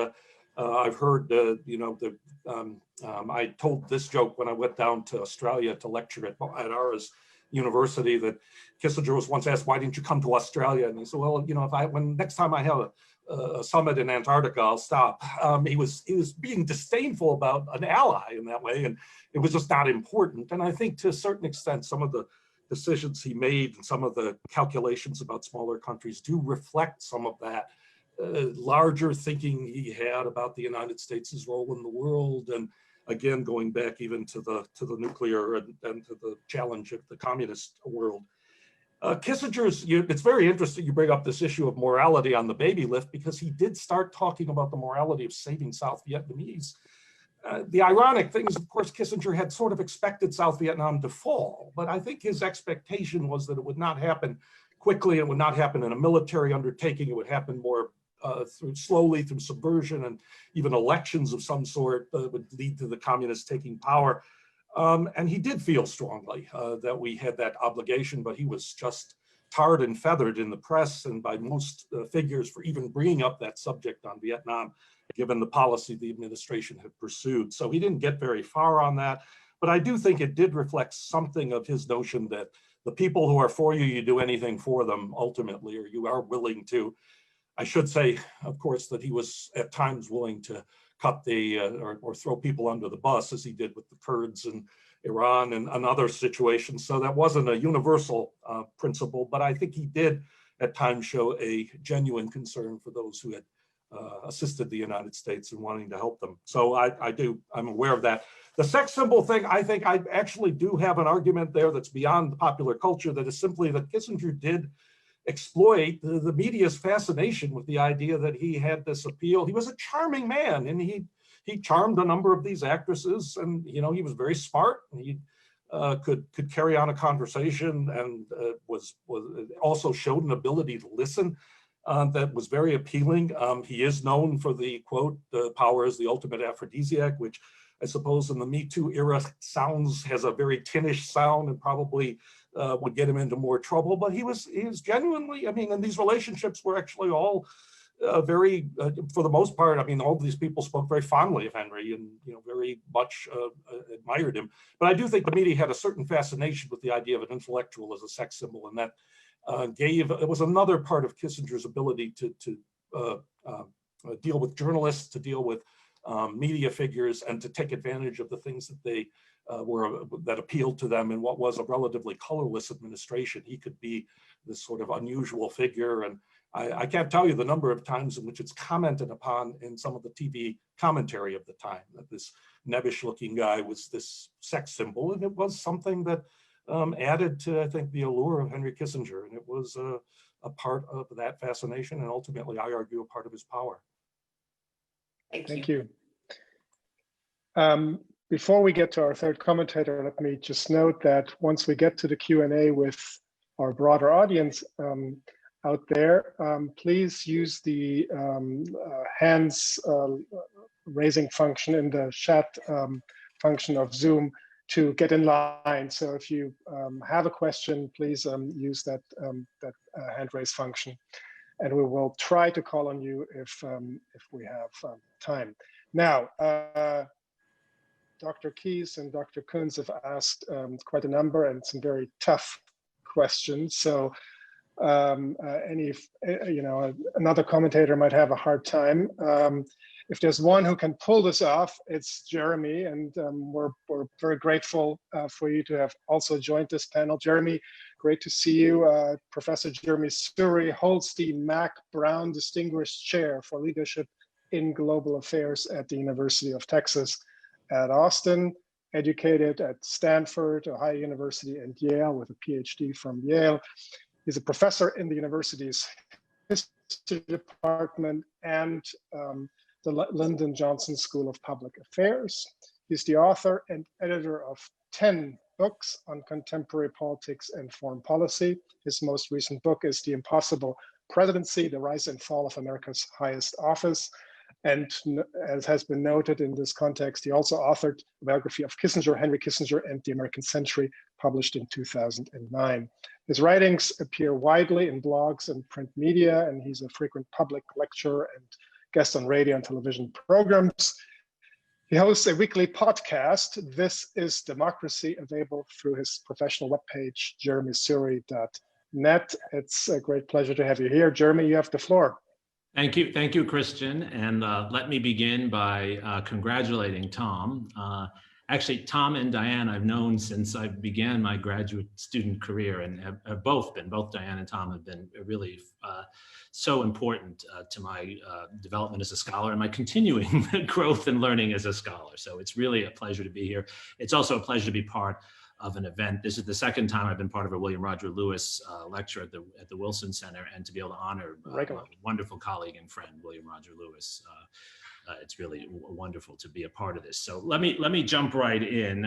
I've heard, I told this joke when I went down to Australia to lecture at ours university, that Kissinger was once asked, why didn't you come to Australia? And he said, well, when next time I have a summit in Antarctica, I'll stop. He was being disdainful about an ally in that way, and it was just not important. And I think to a certain extent, some of the decisions he made and some of the calculations about smaller countries do reflect some of that larger thinking he had about the United States' role in the world. And again, going back even to the nuclear and to the challenge of the communist world. Kissinger's, it's very interesting you bring up this issue of morality on the baby lift, because he did start talking about the morality of saving South Vietnamese. The ironic thing is, of course, Kissinger had sort of expected South Vietnam to fall, but I think his expectation was that it would not happen quickly. It would not happen in a military undertaking. It would happen more slowly through subversion and even elections of some sort that would lead to the communists taking power. And he did feel strongly that we had that obligation, but he was just tarred and feathered in the press and by most figures for even bringing up that subject on Vietnam, given the policy the administration had pursued. So he didn't get very far on that. But I do think it did reflect something of his notion that the people who are for you, you do anything for them ultimately, or you are willing to. I should say, of course, that he was at times willing to cut the or throw people under the bus, as he did with the Kurds in Iran and other situations. So that wasn't a universal principle, but I think he did at times show a genuine concern for those who had assisted the United States in wanting to help them. So I'm aware of that. The sex symbol thing, I think I actually do have an argument there that's beyond the popular culture, that is simply that Kissinger did exploit the media's fascination with the idea that he had this appeal. He was a charming man, and he charmed a number of these actresses, and he was very smart, and he could carry on a conversation, and was also showed an ability to listen that was very appealing. He is known for the quote, "Power is the ultimate aphrodisiac," which I suppose in the Me Too era has a very tinnish sound and probably would get him into more trouble. But he was genuinely, and these relationships were actually all very, for the most part, all of these people spoke very fondly of Henry and, very much admired him. But I do think the media had a certain fascination with the idea of an intellectual as a sex symbol, and that it was another part of Kissinger's ability to deal with journalists, to deal with media figures, and to take advantage of the things that they that appealed to them in what was a relatively colorless administration. He could be this sort of unusual figure, and I can't tell you the number of times in which it's commented upon in some of the TV commentary of the time that this nebbish-looking guy was this sex symbol, and it was something that added to, I think, the allure of Henry Kissinger, and it was a part of that fascination, and ultimately, I argue, a part of his power. Thank you. Before we get to our third commentator, let me just note that once we get to the Q&A with our broader audience out there, please use the hands raising function in the chat function of Zoom to get in line. So if you have a question, please use that hand raise function, and we will try to call on you if we have time. Now, Dr. Keyes and Dr. Kunz have asked quite a number and some very tough questions. So another commentator might have a hard time. If there's one who can pull this off, it's Jeremy, and we're very grateful for you to have also joined this panel. Jeremy, great to see you. Professor Jeremy Suri holds the Mac Brown Distinguished Chair for Leadership in Global Affairs at the University of Texas at Austin, educated at Stanford, Ohio University, and Yale with a PhD from Yale. He's a professor in the university's history department and the Lyndon Johnson School of Public Affairs. He's the author and editor of 10 books on contemporary politics and foreign policy. His most recent book is The Impossible Presidency, The Rise and Fall of America's Highest Office. And as has been noted in this context, he also authored a biography of Kissinger, Henry Kissinger, and the American Century, published in 2009. His writings appear widely in blogs and print media, and he's a frequent public lecturer and guest on radio and television programs. He hosts a weekly podcast, This is Democracy, available through his professional webpage, jeremysuri.net. It's a great pleasure to have you here. Jeremy, you have the floor. Thank you, Christian. And let me begin by congratulating Tom. Actually, Tom and Diane I've known since I began my graduate student career, and have both Diane and Tom have been really so important to my development as a scholar and my continuing growth and learning as a scholar. So it's really a pleasure to be here. It's also a pleasure to be part of an event. This is the second time I've been part of a William Roger Lewis lecture at the Wilson Center, and to be able to honor my wonderful colleague and friend, William Roger Lewis. It's really wonderful to be a part of this. So let me jump right in.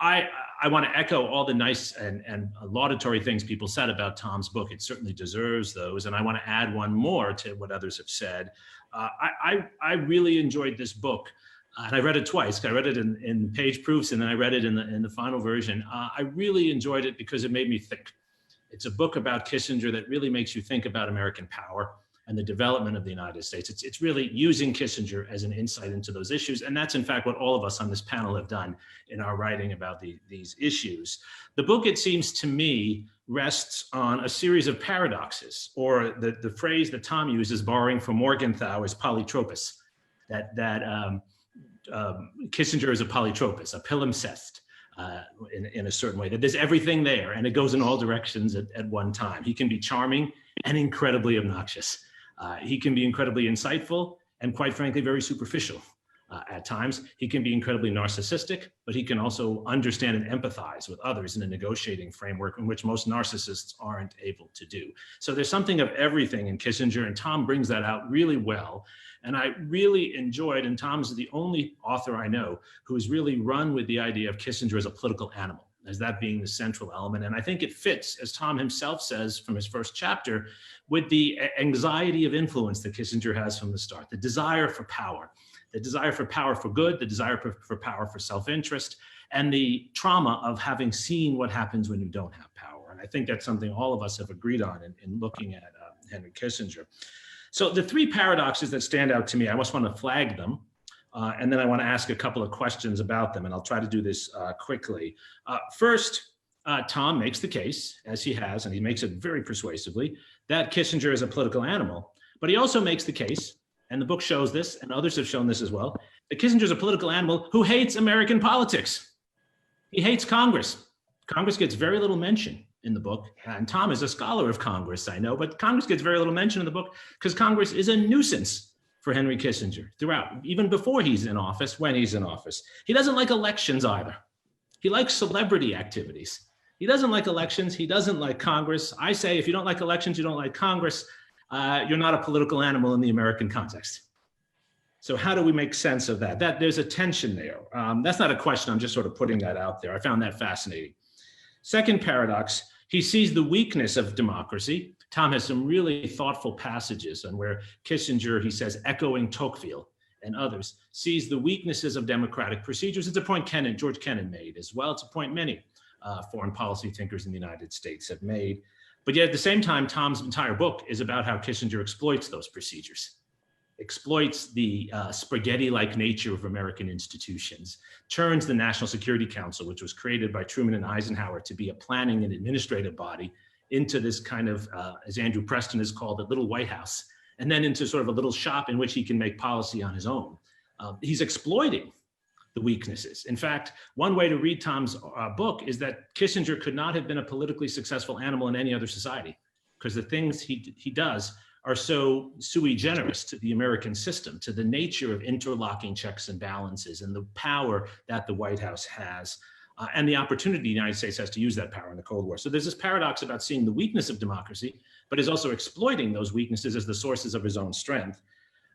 I want to echo all the nice and laudatory things people said about Tom's book. It certainly deserves those. And I want to add one more to what others have said. I really enjoyed this book. And I read it twice. I read it in page proofs, and then I read it in the final version. I really enjoyed it because it made me think. It's a book about Kissinger that really makes you think about American power and the development of the United States. It's really using Kissinger as an insight into those issues. And that's in fact what all of us on this panel have done in our writing about these issues. The book, it seems to me, rests on a series of paradoxes, or the phrase that Tom uses, borrowing from Morgenthau, is polytropous. Kissinger is a polytropous, a palimpsest in a certain way, that there's everything there and it goes in all directions at one time. He can be charming and incredibly obnoxious. He can be incredibly insightful and, quite frankly, very superficial at times. He can be incredibly narcissistic, but he can also understand and empathize with others in a negotiating framework in which most narcissists aren't able to do. So there's something of everything in Kissinger, and Tom brings that out really well. And I really enjoyed, and Tom's the only author I know who's really run with the idea of Kissinger as a political animal, as that being the central element. And I think it fits, as Tom himself says from his first chapter, with the anxiety of influence that Kissinger has from the start, the desire for power for good, the desire for power for self-interest, and the trauma of having seen what happens when you don't have power. And I think that's something all of us have agreed on in looking at Henry Kissinger. So the three paradoxes that stand out to me, I just want to flag them, and then I want to ask a couple of questions about them, and I'll try to do this quickly. First, Tom makes the case, as he has, and he makes it very persuasively, that Kissinger is a political animal. But he also makes the case, and the book shows this, and others have shown this as well, that Kissinger is a political animal who hates American politics. He hates Congress. Congress gets very little mention in the book, and Tom is a scholar of Congress, I know, but Congress gets very little mention in the book because Congress is a nuisance for Henry Kissinger throughout, even before he's in office, when he's in office. He doesn't like elections either. He likes celebrity activities. He doesn't like elections. He doesn't like Congress. I say, if you don't like elections, you don't like Congress, you're not a political animal in the American context. So how do we make sense of that? There's a tension there. That's not a question. I'm just sort of putting that out there. I found that fascinating. Second paradox, he sees the weakness of democracy. Tom has some really thoughtful passages on where Kissinger, he says, echoing Tocqueville and others, sees the weaknesses of democratic procedures. It's a point George Kennan made as well. It's a point many foreign policy thinkers in the United States have made. But yet at the same time, Tom's entire book is about how Kissinger exploits those procedures, exploits the spaghetti-like nature of American institutions, turns the National Security Council, which was created by Truman and Eisenhower to be a planning and administrative body, into this kind of, as Andrew Preston has called it, little White House, and then into sort of a little shop in which he can make policy on his own. He's exploiting the weaknesses. In fact, one way to read Tom's book is that Kissinger could not have been a politically successful animal in any other society, because the things he does are so sui generis to the American system, to the nature of interlocking checks and balances and the power that the White House has, and the opportunity the United States has to use that power in the Cold War. So there's this paradox about seeing the weakness of democracy, but is also exploiting those weaknesses as the sources of his own strength.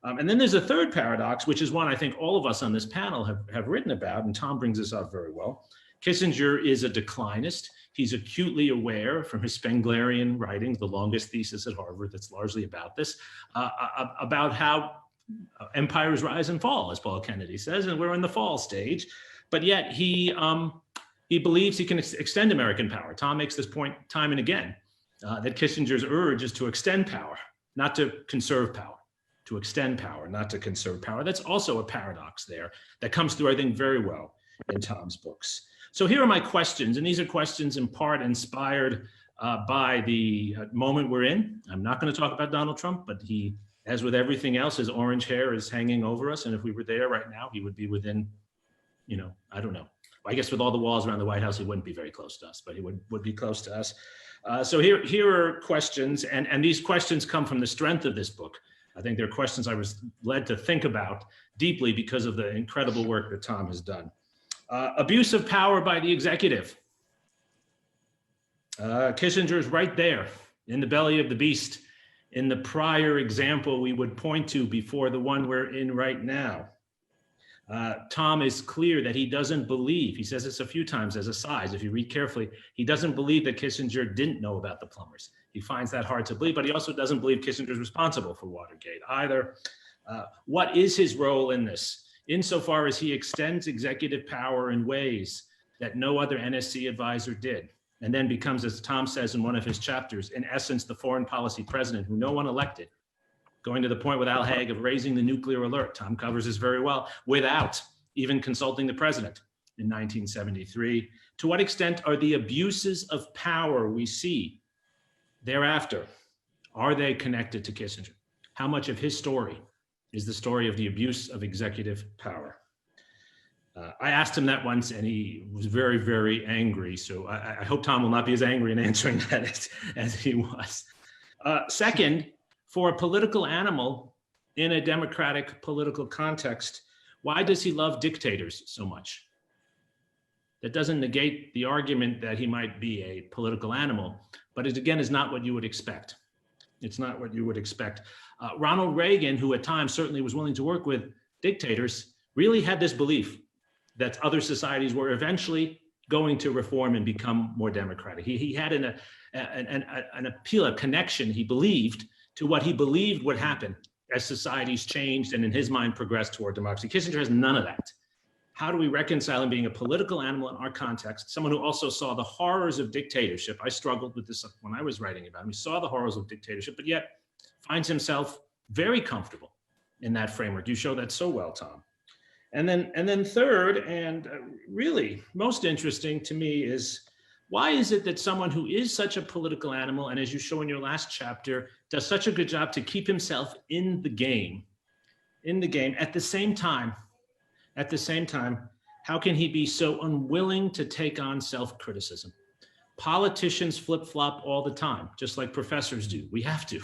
And then there's a third paradox, which is one I think all of us on this panel have written about, and Tom brings this up very well. Kissinger is a declinist. He's acutely aware from his Spenglerian writings, the longest thesis at Harvard that's largely about this, about how empires rise and fall, as Paul Kennedy says, and we're in the fall stage. But yet he believes he can extend American power. Tom makes this point time and again, that Kissinger's urge is to extend power, not to conserve power, to extend power, not to conserve power. That's also a paradox there that comes through, I think, very well in Tom's books. So here are my questions, and these are questions in part inspired by the moment we're in. I'm not going to talk about Donald Trump, but he, as with everything else, his orange hair is hanging over us. And if we were there right now, he would be within, I don't know. I guess with all the walls around the White House, he wouldn't be very close to us, but he would be close to us. So here are questions, and these questions come from the strength of this book. I think they're questions I was led to think about deeply because of the incredible work that Tom has done. Abuse of power by the executive. Kissinger is right there in the belly of the beast in the prior example we would point to before the one we're in right now. Tom is clear that he doesn't believe, he says this a few times as asides, if you read carefully, he doesn't believe that Kissinger didn't know about the plumbers. He finds that hard to believe, but he also doesn't believe Kissinger is responsible for Watergate either. What is his role in this? Insofar as he extends executive power in ways that no other NSC advisor did, and then becomes, as Tom says in one of his chapters, in essence, the foreign policy president who no one elected, going to the point with Al Haig of raising the nuclear alert. Tom covers this very well, without even consulting the president in 1973. To what extent are the abuses of power we see thereafter, are they connected to Kissinger? How much of his story is the story of the abuse of executive power? I asked him that once and he was very, very angry. So I hope Tom will not be as angry in answering that as he was. Second, for a political animal in a democratic political context, why does he love dictators so much? That doesn't negate the argument that he might be a political animal, but it again is not what you would expect. It's not what you would expect. Ronald Reagan, who at times certainly was willing to work with dictators, really had this belief that other societies were eventually going to reform and become more democratic. He had an appeal, a connection, he believed, to what he believed would happen as societies changed and in his mind progressed toward democracy. Kissinger has none of that. How do we reconcile him being a political animal in our context, someone who also saw the horrors of dictatorship? I struggled with this when I was writing about him. He saw the horrors of dictatorship, but yet finds himself very comfortable in that framework. You show that so well, Tom. And then third, and really most interesting to me, is why is it that someone who is such a political animal, and as you show in your last chapter, does such a good job to keep himself in the game, at the same time, how can he be so unwilling to take on self-criticism? Politicians flip-flop all the time, just like professors do. We have to,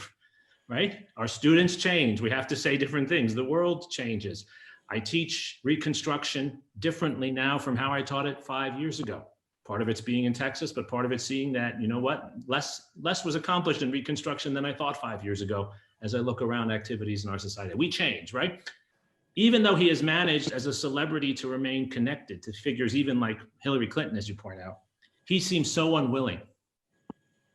right? Our students change. We have to say different things. The world changes. I teach Reconstruction differently now from how I taught it 5 years ago. Part of it's being in Texas, but part of it's seeing that, you know what, less was accomplished in Reconstruction than I thought 5 years ago as I look around activities in our society. We change, right? Even though he has managed as a celebrity to remain connected to figures even like Hillary Clinton, as you point out, he seems so unwilling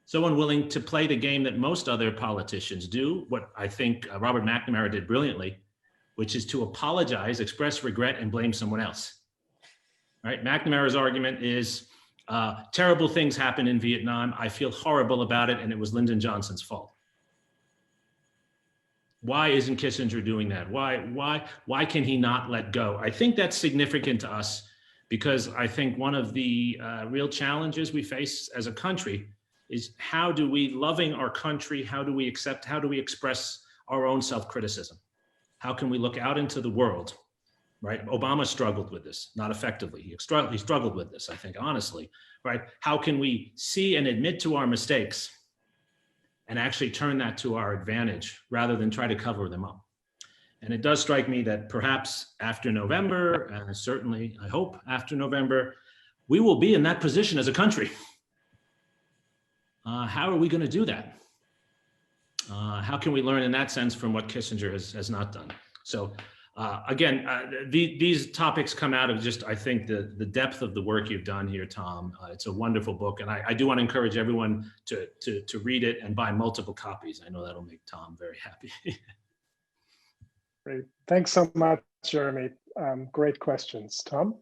to play the game that most other politicians do, what I think Robert McNamara did brilliantly, which is to apologize, express regret, and blame someone else. Right? McNamara's argument is, terrible things happened in Vietnam. I feel horrible about it, and it was Lyndon Johnson's fault. Why isn't Kissinger doing that? Why can he not let go? I think that's significant to us because I think one of the real challenges we face as a country is how do we, loving our country, how do we express our own self-criticism? How can we look out into the world, right? Obama struggled with this, not effectively. He struggled with this, I think, honestly, right? How can we see and admit to our mistakes and actually turn that to our advantage rather than try to cover them up? And it does strike me that perhaps after November, and certainly I hope after November, we will be in that position as a country. How are we going to do that? How can we learn in that sense from what Kissinger has not done? So These topics come out of just, I think, the depth of the work you've done here, Tom. It's a wonderful book, and I do want to encourage everyone to read it and buy multiple copies. I know that'll make Tom very happy. Great. Thanks so much, Jeremy. Great questions. Tom?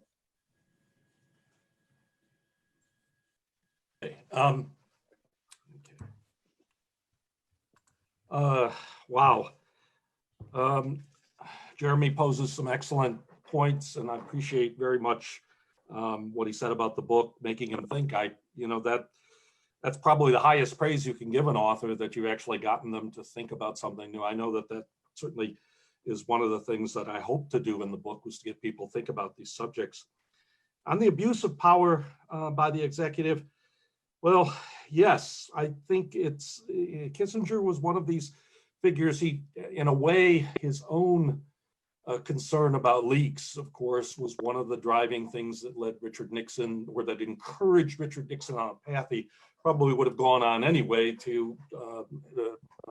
Wow. Jeremy poses some excellent points, and I appreciate very much what he said about the book, making him think. That's probably the highest praise you can give an author, that you've actually gotten them to think about something new. I know that certainly is one of the things that I hope to do in the book, was to get people to think about these subjects. On the abuse of power by the executive, well, yes, I think Kissinger was one of these figures. He, in a way, his own concern about leaks, of course, was one of the driving things that led Richard Nixon, or that encouraged Richard Nixon on a path he probably would have gone on anyway, to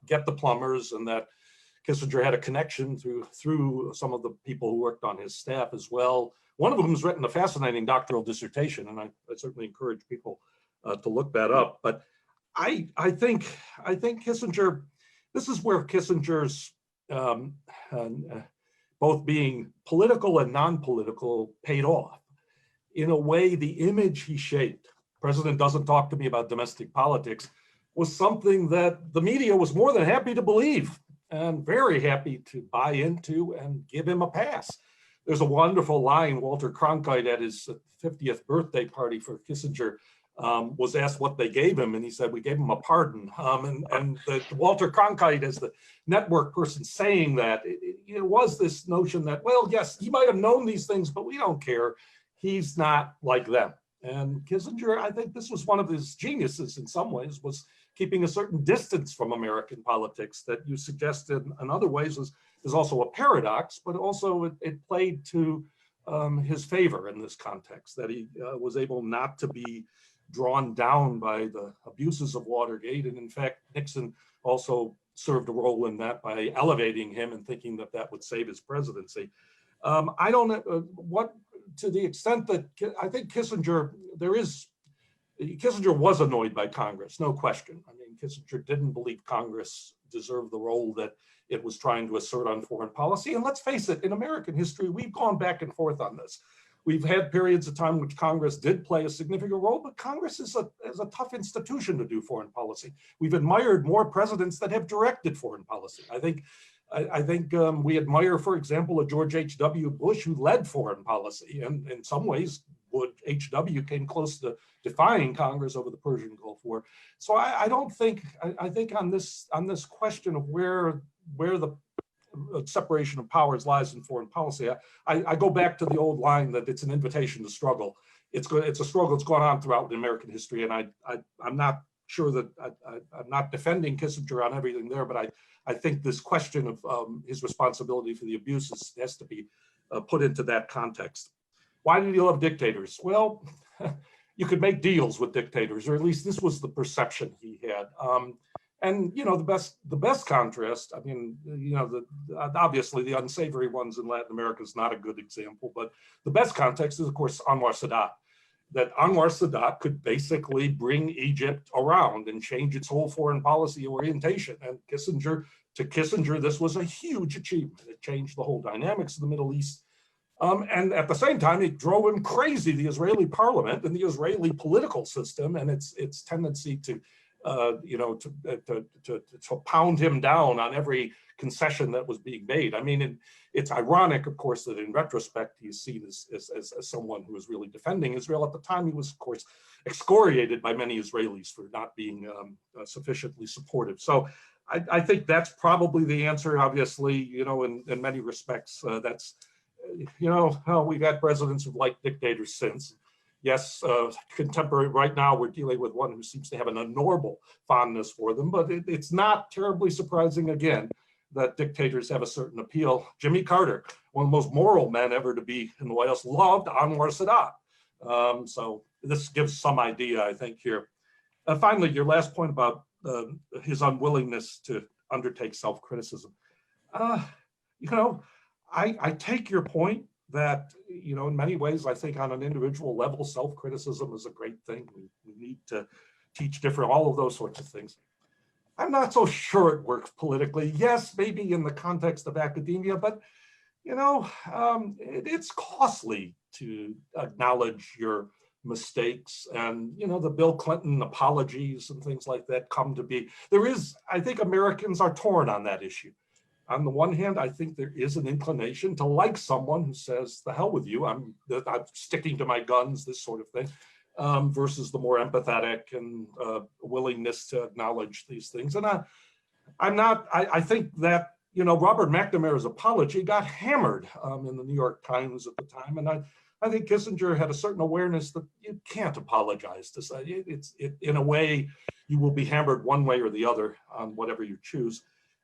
get the plumbers, and that Kissinger had a connection through some of the people who worked on his staff as well. One of them has written a fascinating doctoral dissertation, and I certainly encourage people to look that up. But I think Kissinger, this is where Kissinger's both being political and non-political paid off. In a way, the image he shaped, "President doesn't talk to me about domestic politics," was something that the media was more than happy to believe, and very happy to buy into and give him a pass. There's a wonderful line. Walter Cronkite, at his 50th birthday party for Kissinger, was asked what they gave him, and he said, "We gave him a pardon." Walter Cronkite, as the network person saying that, it was this notion that, well, yes, he might have known these things, but we don't care. He's not like them. And Kissinger, I think this was one of his geniuses in some ways, was keeping a certain distance from American politics that you suggested in other ways is also a paradox, but also it played to his favor in this context, that he was able not to be drawn down by the abuses of Watergate. And in fact, Nixon also served a role in that by elevating him and thinking that that would save his presidency. I don't know what, to the extent that I think Kissinger was annoyed by Congress, no question. I mean, Kissinger didn't believe Congress deserved the role that it was trying to assert on foreign policy. And let's face it, in American history, we've gone back and forth on this. We've had periods of time in which Congress did play a significant role, but Congress is a tough institution to do foreign policy. We've admired more presidents that have directed foreign policy. I think we admire, for example, a George H.W. Bush who led foreign policy, and in some ways, H.W. came close to defying Congress over the Persian Gulf War. So I think on this question of where the separation of powers lies in foreign policy, I go back to the old line that it's an invitation to struggle. It's a struggle that's gone on throughout American history, and I'm not sure that I'm not defending Kissinger on everything there, but I think this question of his responsibility for the abuses has to be put into that context. Why did he love dictators? Well, you could make deals with dictators, or at least this was the perception he had. And you know, the best contrast, I mean, you know, obviously the unsavory ones in Latin America is not a good example, but the best context is, of course, Anwar Sadat. That Anwar Sadat could basically bring Egypt around and change its whole foreign policy orientation. And to Kissinger, this was a huge achievement. It changed the whole dynamics of the Middle East. And at the same time, it drove him crazy, the Israeli parliament and the Israeli political system and its tendency to pound him down on every concession that was being made. I mean, it's ironic, of course, that in retrospect, he's seen as someone who was really defending Israel. At the time, he was, of course, excoriated by many Israelis for not being sufficiently supportive. So I think that's probably the answer. Obviously, you know, in many respects, that's, you know, we've had presidents who've liked dictators since. Yes, contemporary, right now we're dealing with one who seems to have an abnormal fondness for them, but it's not terribly surprising, again, that dictators have a certain appeal. Jimmy Carter, one of the most moral men ever to be in the White House, loved Anwar Sadat. So this gives some idea, I think, here. Finally, your last point about his unwillingness to undertake self-criticism. You know, I take your point that, you know, in many ways, I think on an individual level, self-criticism is a great thing. We need to teach different, all of those sorts of things. I'm not so sure it works politically. Yes, maybe in the context of academia, but, you know, it's costly to acknowledge your mistakes, and, you know, the Bill Clinton apologies and things like that come to be. There is, I think Americans are torn on that issue. On the one hand, I think there is an inclination to like someone who says, the hell with you, I'm sticking to my guns, this sort of thing, versus the more empathetic and willingness to acknowledge these things. And I think that, you know, Robert McNamara's apology got hammered in the New York Times at the time. And I think Kissinger had a certain awareness that you can't apologize to say in a way, you will be hammered one way or the other on whatever you choose.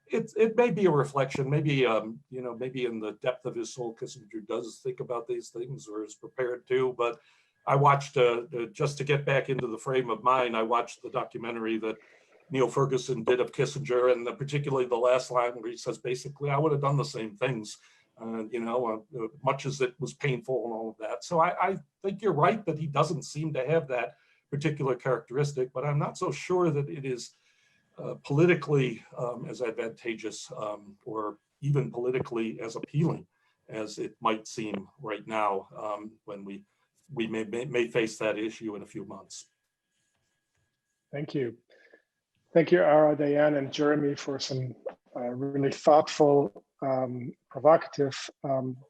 It may be a reflection, maybe, you know, maybe in the depth of his soul, Kissinger does think about these things or is prepared to, but I watched, just to get back into the frame of mind, I watched the documentary that Neil Ferguson did of Kissinger, and particularly the last line where he says, basically, I would have done the same things, you know, much as it was painful and all of that. So I think you're right that he doesn't seem to have that particular characteristic, but I'm not so sure that it is politically as advantageous or even politically as appealing as it might seem right now when we may face that issue in a few months. Thank you. Thank you, Ara, Diane, and Jeremy for some really thoughtful, provocative,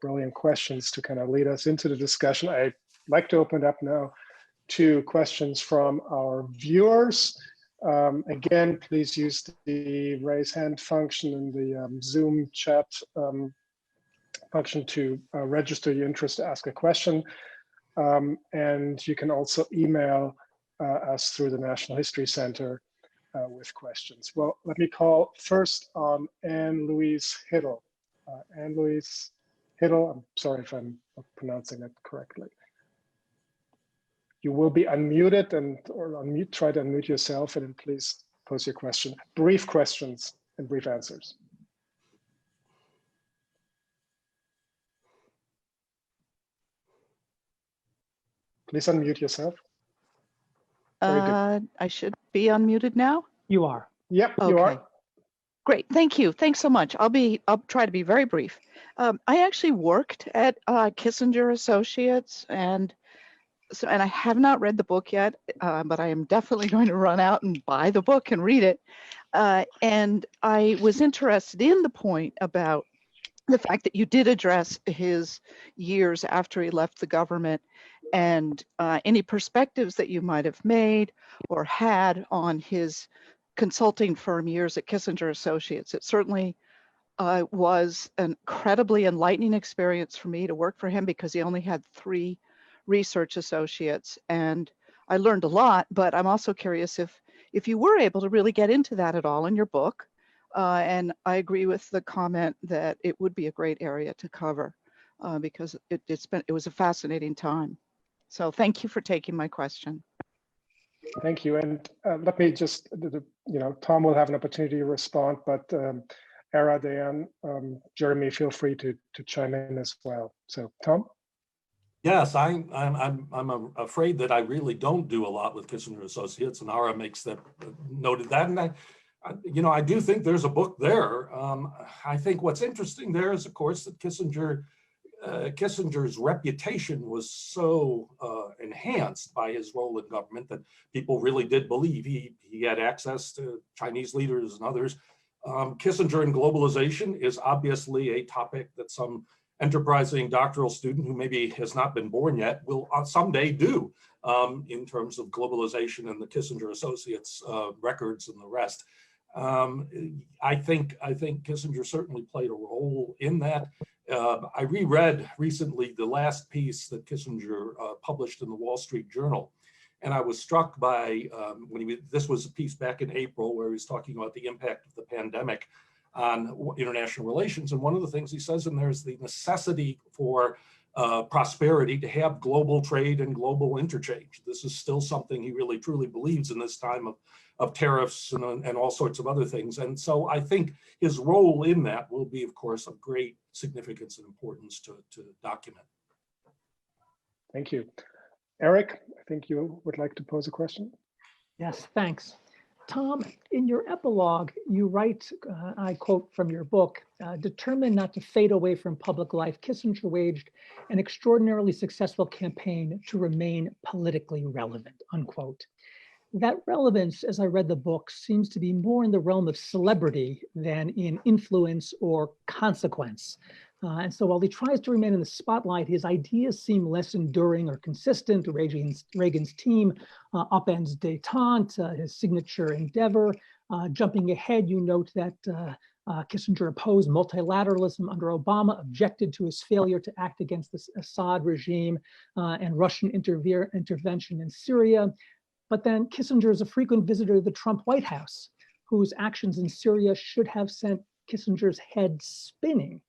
brilliant questions to kind of lead us into the discussion. I'd like to open it up now to questions from our viewers. Again, please use the raise hand function in the Zoom chat function to register your interest to ask a question. And you can also email us through the National History Center with questions. Well, let me call first on Anne-Louise Hiddle. Anne-Louise Hiddle, I'm sorry if I'm not pronouncing that correctly. You will be unmuted or try to unmute yourself, and then please pose your question. Brief questions and brief answers. Please unmute yourself. Very good. I should be unmuted now. You are. Yep, Okay. you are. Great, thank you. Thanks so much. I'll try to be very brief. I actually worked at Kissinger Associates, and I have not read the book yet, but I am definitely going to run out and buy the book and read it. And I was interested in the point about the fact that you did address his years after he left the government, and any perspectives that you might have made or had on his consulting firm years at Kissinger Associates. It certainly was an incredibly enlightening experience for me to work for him, because he only had 3 research associates, and I learned a lot. But I'm also curious if you were able to really get into that at all in your book. And I agree with the comment that it would be a great area to cover because it was a fascinating time. So thank you for taking my question. Thank you. And let me just, Tom will have an opportunity to respond, but Ara, Diane, Jeremy, feel free to chime in as well. So Tom? Yes, I'm afraid that I really don't do a lot with Kissinger Associates, and Ara makes that noted that. And I do think there's a book there. I think what's interesting there is, of course, that Kissinger's reputation was so enhanced by his role in government that people really did believe he had access to Chinese leaders and others. Kissinger and globalization is obviously a topic that some enterprising doctoral student who maybe has not been born yet will someday do in terms of globalization and the Kissinger Associates records and the rest. I think Kissinger certainly played a role in that. I reread recently the last piece that Kissinger published in the Wall Street Journal, and I was struck by this was a piece back in April where he was talking about the impact of the pandemic on international relations. And one of the things he says in there is the necessity for prosperity to have global trade and global interchange. This is still something he really truly believes in this time of tariffs and all sorts of other things. And so I think his role in that will be, of course, of great significance and importance to document. Thank you. Eric, I think you would like to pose a question. Yes, thanks. Tom, in your epilogue, you write, I quote from your book, determined not to fade away from public life, Kissinger waged an extraordinarily successful campaign to remain politically relevant, unquote. That relevance, as I read the book, seems to be more in the realm of celebrity than in influence or consequence. And so while he tries to remain in the spotlight, his ideas seem less enduring or consistent. Reagan's team upends détente, his signature endeavor. Jumping ahead, you note that Kissinger opposed multilateralism under Obama, objected to his failure to act against the Assad regime and Russian intervention in Syria. But then Kissinger is a frequent visitor to the Trump White House, whose actions in Syria should have sent Kissinger's head spinning.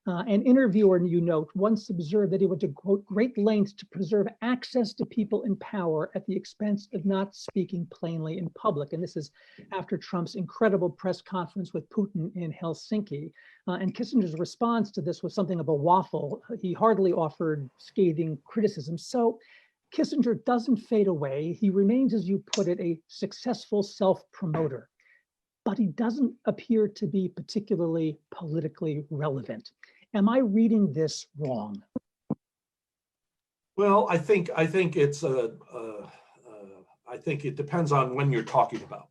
An interviewer, you note, once observed that he went to, quote, great lengths to preserve access to people in power at the expense of not speaking plainly in public. And this is after Trump's incredible press conference with Putin in Helsinki. And Kissinger's response to this was something of a waffle. He hardly offered scathing criticism. So Kissinger doesn't fade away. He remains, as you put it, a successful self-promoter, but he doesn't appear to be particularly politically relevant. Am I reading this wrong? Well, I think it's I think it depends on when you're talking about.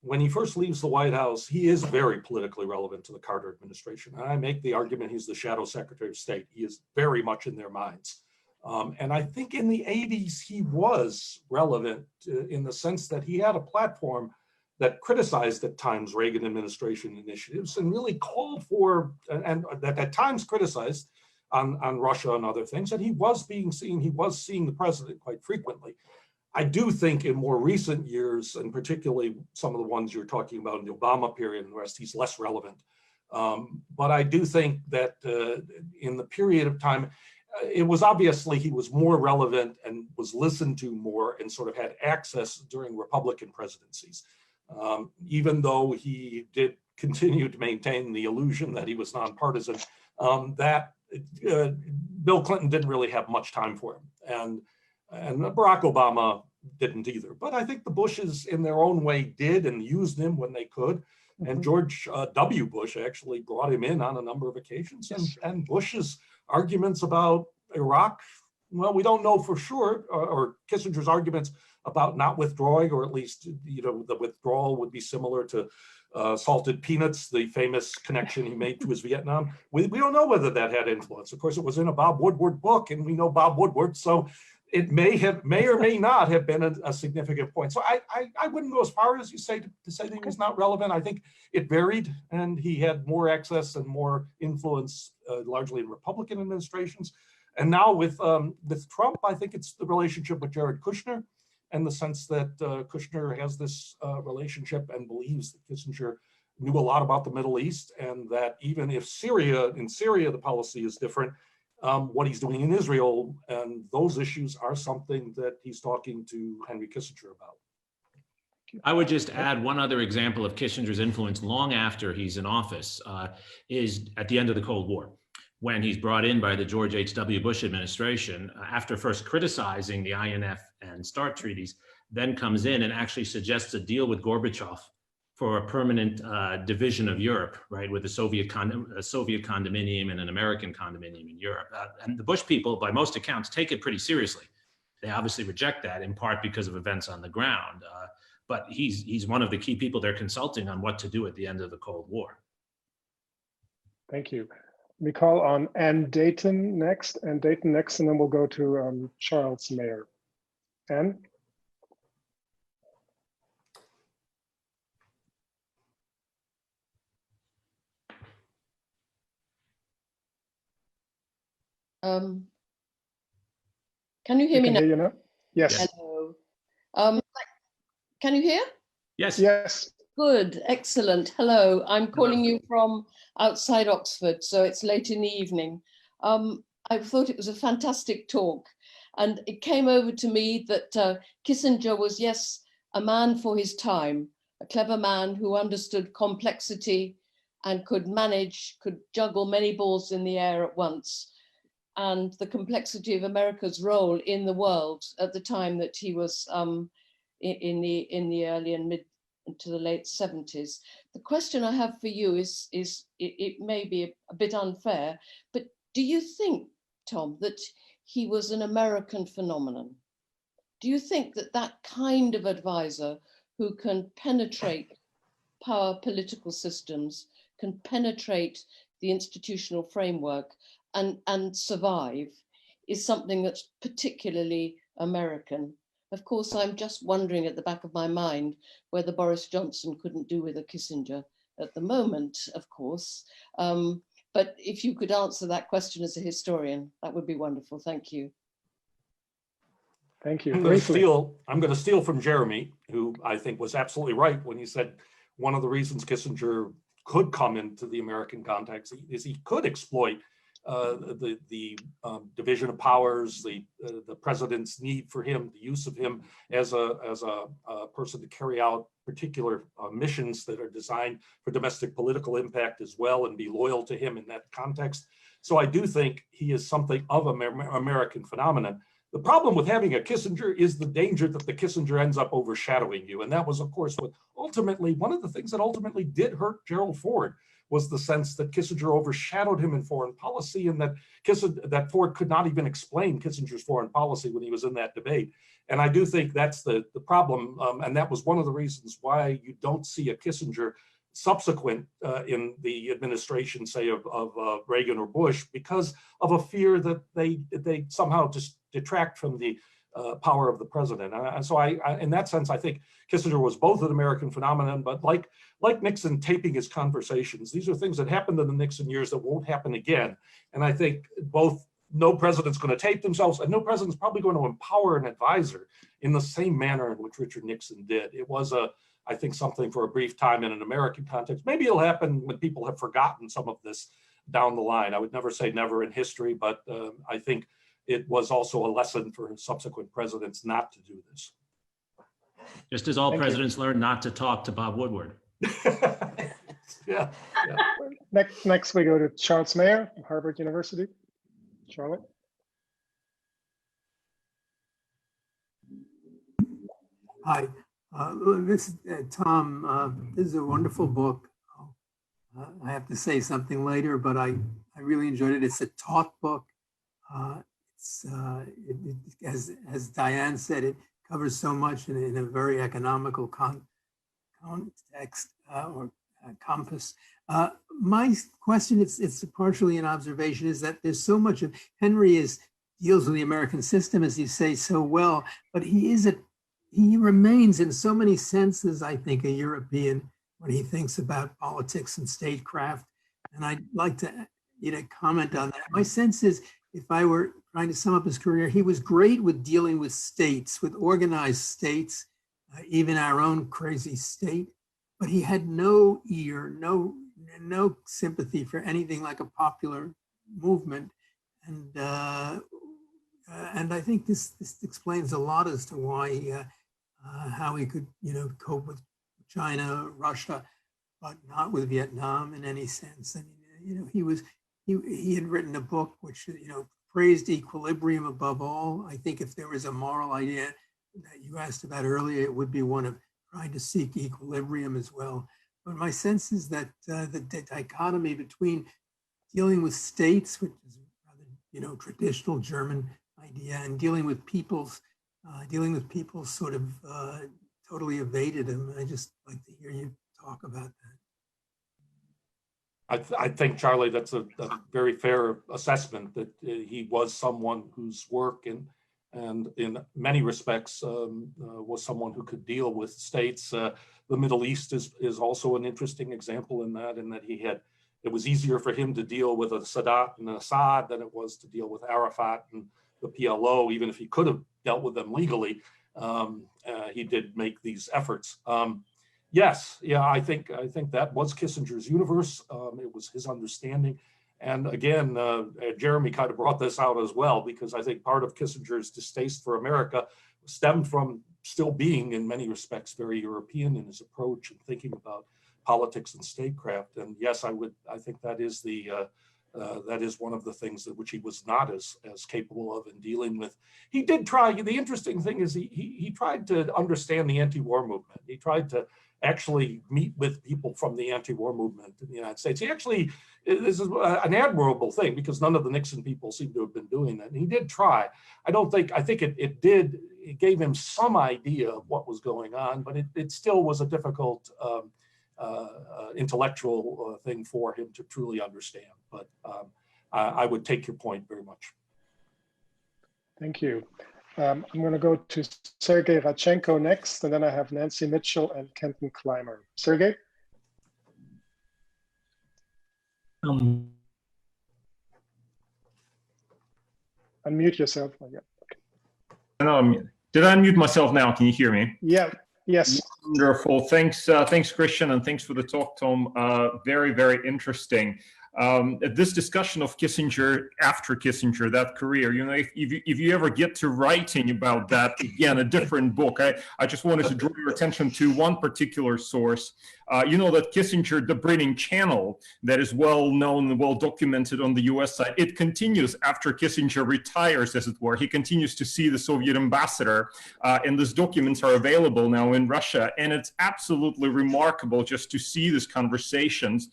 When he first leaves the White House, he is very politically relevant to the Carter administration. And I make the argument he's the shadow Secretary of State. He is very much in their minds. And I think in the 80s, he was relevant in the sense that he had a platform that criticized at times Reagan administration initiatives and really called for, and that at times criticized on Russia and other things, and he was being seen, he was seeing the president quite frequently. I do think in more recent years, and particularly some of the ones you're talking about in the Obama period and the rest, he's less relevant. But I do think that in the period of time, it was obviously he was more relevant and was listened to more and sort of had access during Republican presidencies. Even though he did continue to maintain the illusion that he was nonpartisan, that Bill Clinton didn't really have much time for him. And Barack Obama didn't either. But I think the Bushes in their own way did and used him when they could. And George W. Bush actually brought him in on a number of occasions. And Bush's arguments about Iraq, well, we don't know for sure, or Kissinger's arguments about not withdrawing, or at least, you know, the withdrawal would be similar to salted peanuts, the famous connection he made to his Vietnam. We don't know whether that had influence. Of course, it was in a Bob Woodward book, and we know Bob Woodward, so it may or may not have been a significant point. So I wouldn't go as far as you say to say that he was not relevant. I think it varied, and he had more access and more influence, largely in Republican administrations. And now with Trump, I think it's the relationship with Jared Kushner, and the sense that Kushner has this relationship and believes that Kissinger knew a lot about the Middle East, and that even if in Syria the policy is different, what he's doing in Israel and those issues are something that he's talking to Henry Kissinger about. I would just add one other example of Kissinger's influence long after he's in office is at the end of the Cold War, when he's brought in by the George H.W. Bush administration, after first criticizing the INF and START treaties, then comes in and actually suggests a deal with Gorbachev for a permanent division of Europe, right, with a Soviet condominium and an American condominium in Europe. And the Bush people, by most accounts, take it pretty seriously. They obviously reject that, in part because of events on the ground. But he's one of the key people they're consulting on what to do at the end of the Cold War. Thank you. We call on Ann Dayton next, and then we'll go to Charles Mayer. Ann? Can you hear me now? Yes. Hello. Can you hear? Yes. Yes. Good, excellent. Hello, I'm calling you from outside Oxford, so it's late in the evening. I thought it was a fantastic talk, and it came over to me that Kissinger was, yes, a man for his time, a clever man who understood complexity and could juggle many balls in the air at once, and the complexity of America's role in the world at the time that he was in the early and mid to the late 70s. The question I have for you is it may be a bit unfair, but do you think, Tom, that he was an American phenomenon? Do you think that that kind of advisor who can penetrate power political systems, can penetrate the institutional framework and survive, is something that's particularly American? Of course, I'm just wondering at the back of my mind whether Boris Johnson couldn't do with a Kissinger at the moment, of course. But if you could answer that question as a historian, that would be wonderful. Thank you. Thank you. I'm going to steal from Jeremy, who I think was absolutely right when he said one of the reasons Kissinger could come into the American context is he could exploit the division of powers, the president's need for him, the use of him as a person to carry out particular missions that are designed for domestic political impact as well, and be loyal to him in that context. So I do think he is something of an American phenomenon. The problem with having a Kissinger is the danger that the Kissinger ends up overshadowing you. And that was, of course, what ultimately, one of the things that ultimately did hurt Gerald Ford was the sense that Kissinger overshadowed him in foreign policy, and that Ford could not even explain Kissinger's foreign policy when he was in that debate. And I do think that's the problem. And that was one of the reasons why you don't see a Kissinger subsequent in the administration, say, of Reagan or Bush, because of a fear that they somehow just detract from the power of the president. And so in that sense, I think Kissinger was both an American phenomenon, but like Nixon taping his conversations, these are things that happened in the Nixon years that won't happen again. And I think both no president's going to tape themselves, and no president's probably going to empower an advisor in the same manner in which Richard Nixon did. It was I think something for a brief time in an American context. Maybe it'll happen when people have forgotten some of this down the line. I would never say never in history, but I think it was also a lesson for subsequent presidents not to do this. Just as all presidents learned not to talk to Bob Woodward. Yeah. Next we go to Charles Mayer from Harvard University. Charlotte. Hi, Tom, this is a wonderful book. I have to say something later, but I really enjoyed it. It's a taught book. As Diane said, it covers so much in a very economical context or compass. My question, it's partially an observation, is that there's so much of Henry deals with the American system, as you say so well, but he remains in so many senses, I think, a European when he thinks about politics and statecraft. And I'd like to comment on that. My sense is, if I were trying to sum up his career, he was great with dealing with states, with organized states, even our own crazy state, but he had no ear, no sympathy for anything like a popular movement. And I think this explains a lot as to why, how he could, cope with China, Russia, but not with Vietnam in any sense. I mean, he had written a book which, praised equilibrium above all. I think if there was a moral idea that you asked about earlier, it would be one of trying to seek equilibrium as well. But my sense is that the dichotomy between dealing with states, which is rather, traditional German idea, and dealing with peoples sort of totally evaded him. I just like to hear you talk about that. I think, Charlie, that's a very fair assessment, that he was someone whose work and in many respects was someone who could deal with states. The Middle East is also an interesting example in that it was easier for him to deal with a Sadat and Assad than it was to deal with Arafat and the PLO, even if he could have dealt with them legally. He did make these efforts. I think that was Kissinger's universe. It was his understanding. And again, Jeremy kind of brought this out as well, because I think part of Kissinger's distaste for America stemmed from still being in many respects very European in his approach and thinking about politics and statecraft. And yes, I think that is that is one of the things that which he was not as capable of in dealing with. He did try. The interesting thing is he tried to understand the anti-war movement. He tried to actually meet with people from the anti-war movement in the United States. He actually, this is an admirable thing because none of the Nixon people seem to have been doing that. And he did try. I think it gave him some idea of what was going on, but it still was a difficult intellectual thing for him to truly understand. But I would take your point very much. Thank you. I'm going to go to Sergei Radchenko next, and then I have Nancy Mitchell and Kenton Clymer. Sergei? Unmute yourself. Oh, yeah. Okay. No, did I unmute myself now? Can you hear me? Yeah. Yes. Wonderful. Thanks, Christian, and thanks for the talk, Tom. Very, very interesting. This discussion of Kissinger after Kissinger, that career, you know, if you ever get to writing about that, again, a different book, I just wanted to draw your attention to one particular source. You know that Kissinger, the Brennan Channel, that is well known and well documented on the US side, it continues after Kissinger retires, as it were. He continues to see the Soviet ambassador, and these documents are available now in Russia. And it's absolutely remarkable just to see these conversations,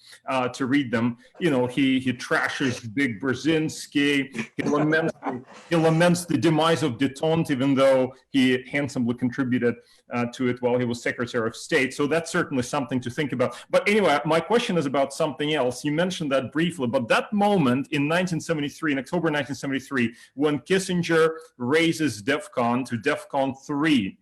to read them. You know, he trashes Big Brzezinski, he laments the demise of Détente, even though he handsomely contributed to it while he was Secretary of State. So that's certainly something to think about. But anyway, my question is about something else. You mentioned that briefly, but that moment in 1973, in October 1973, when Kissinger raises DEFCON to DEFCON 3,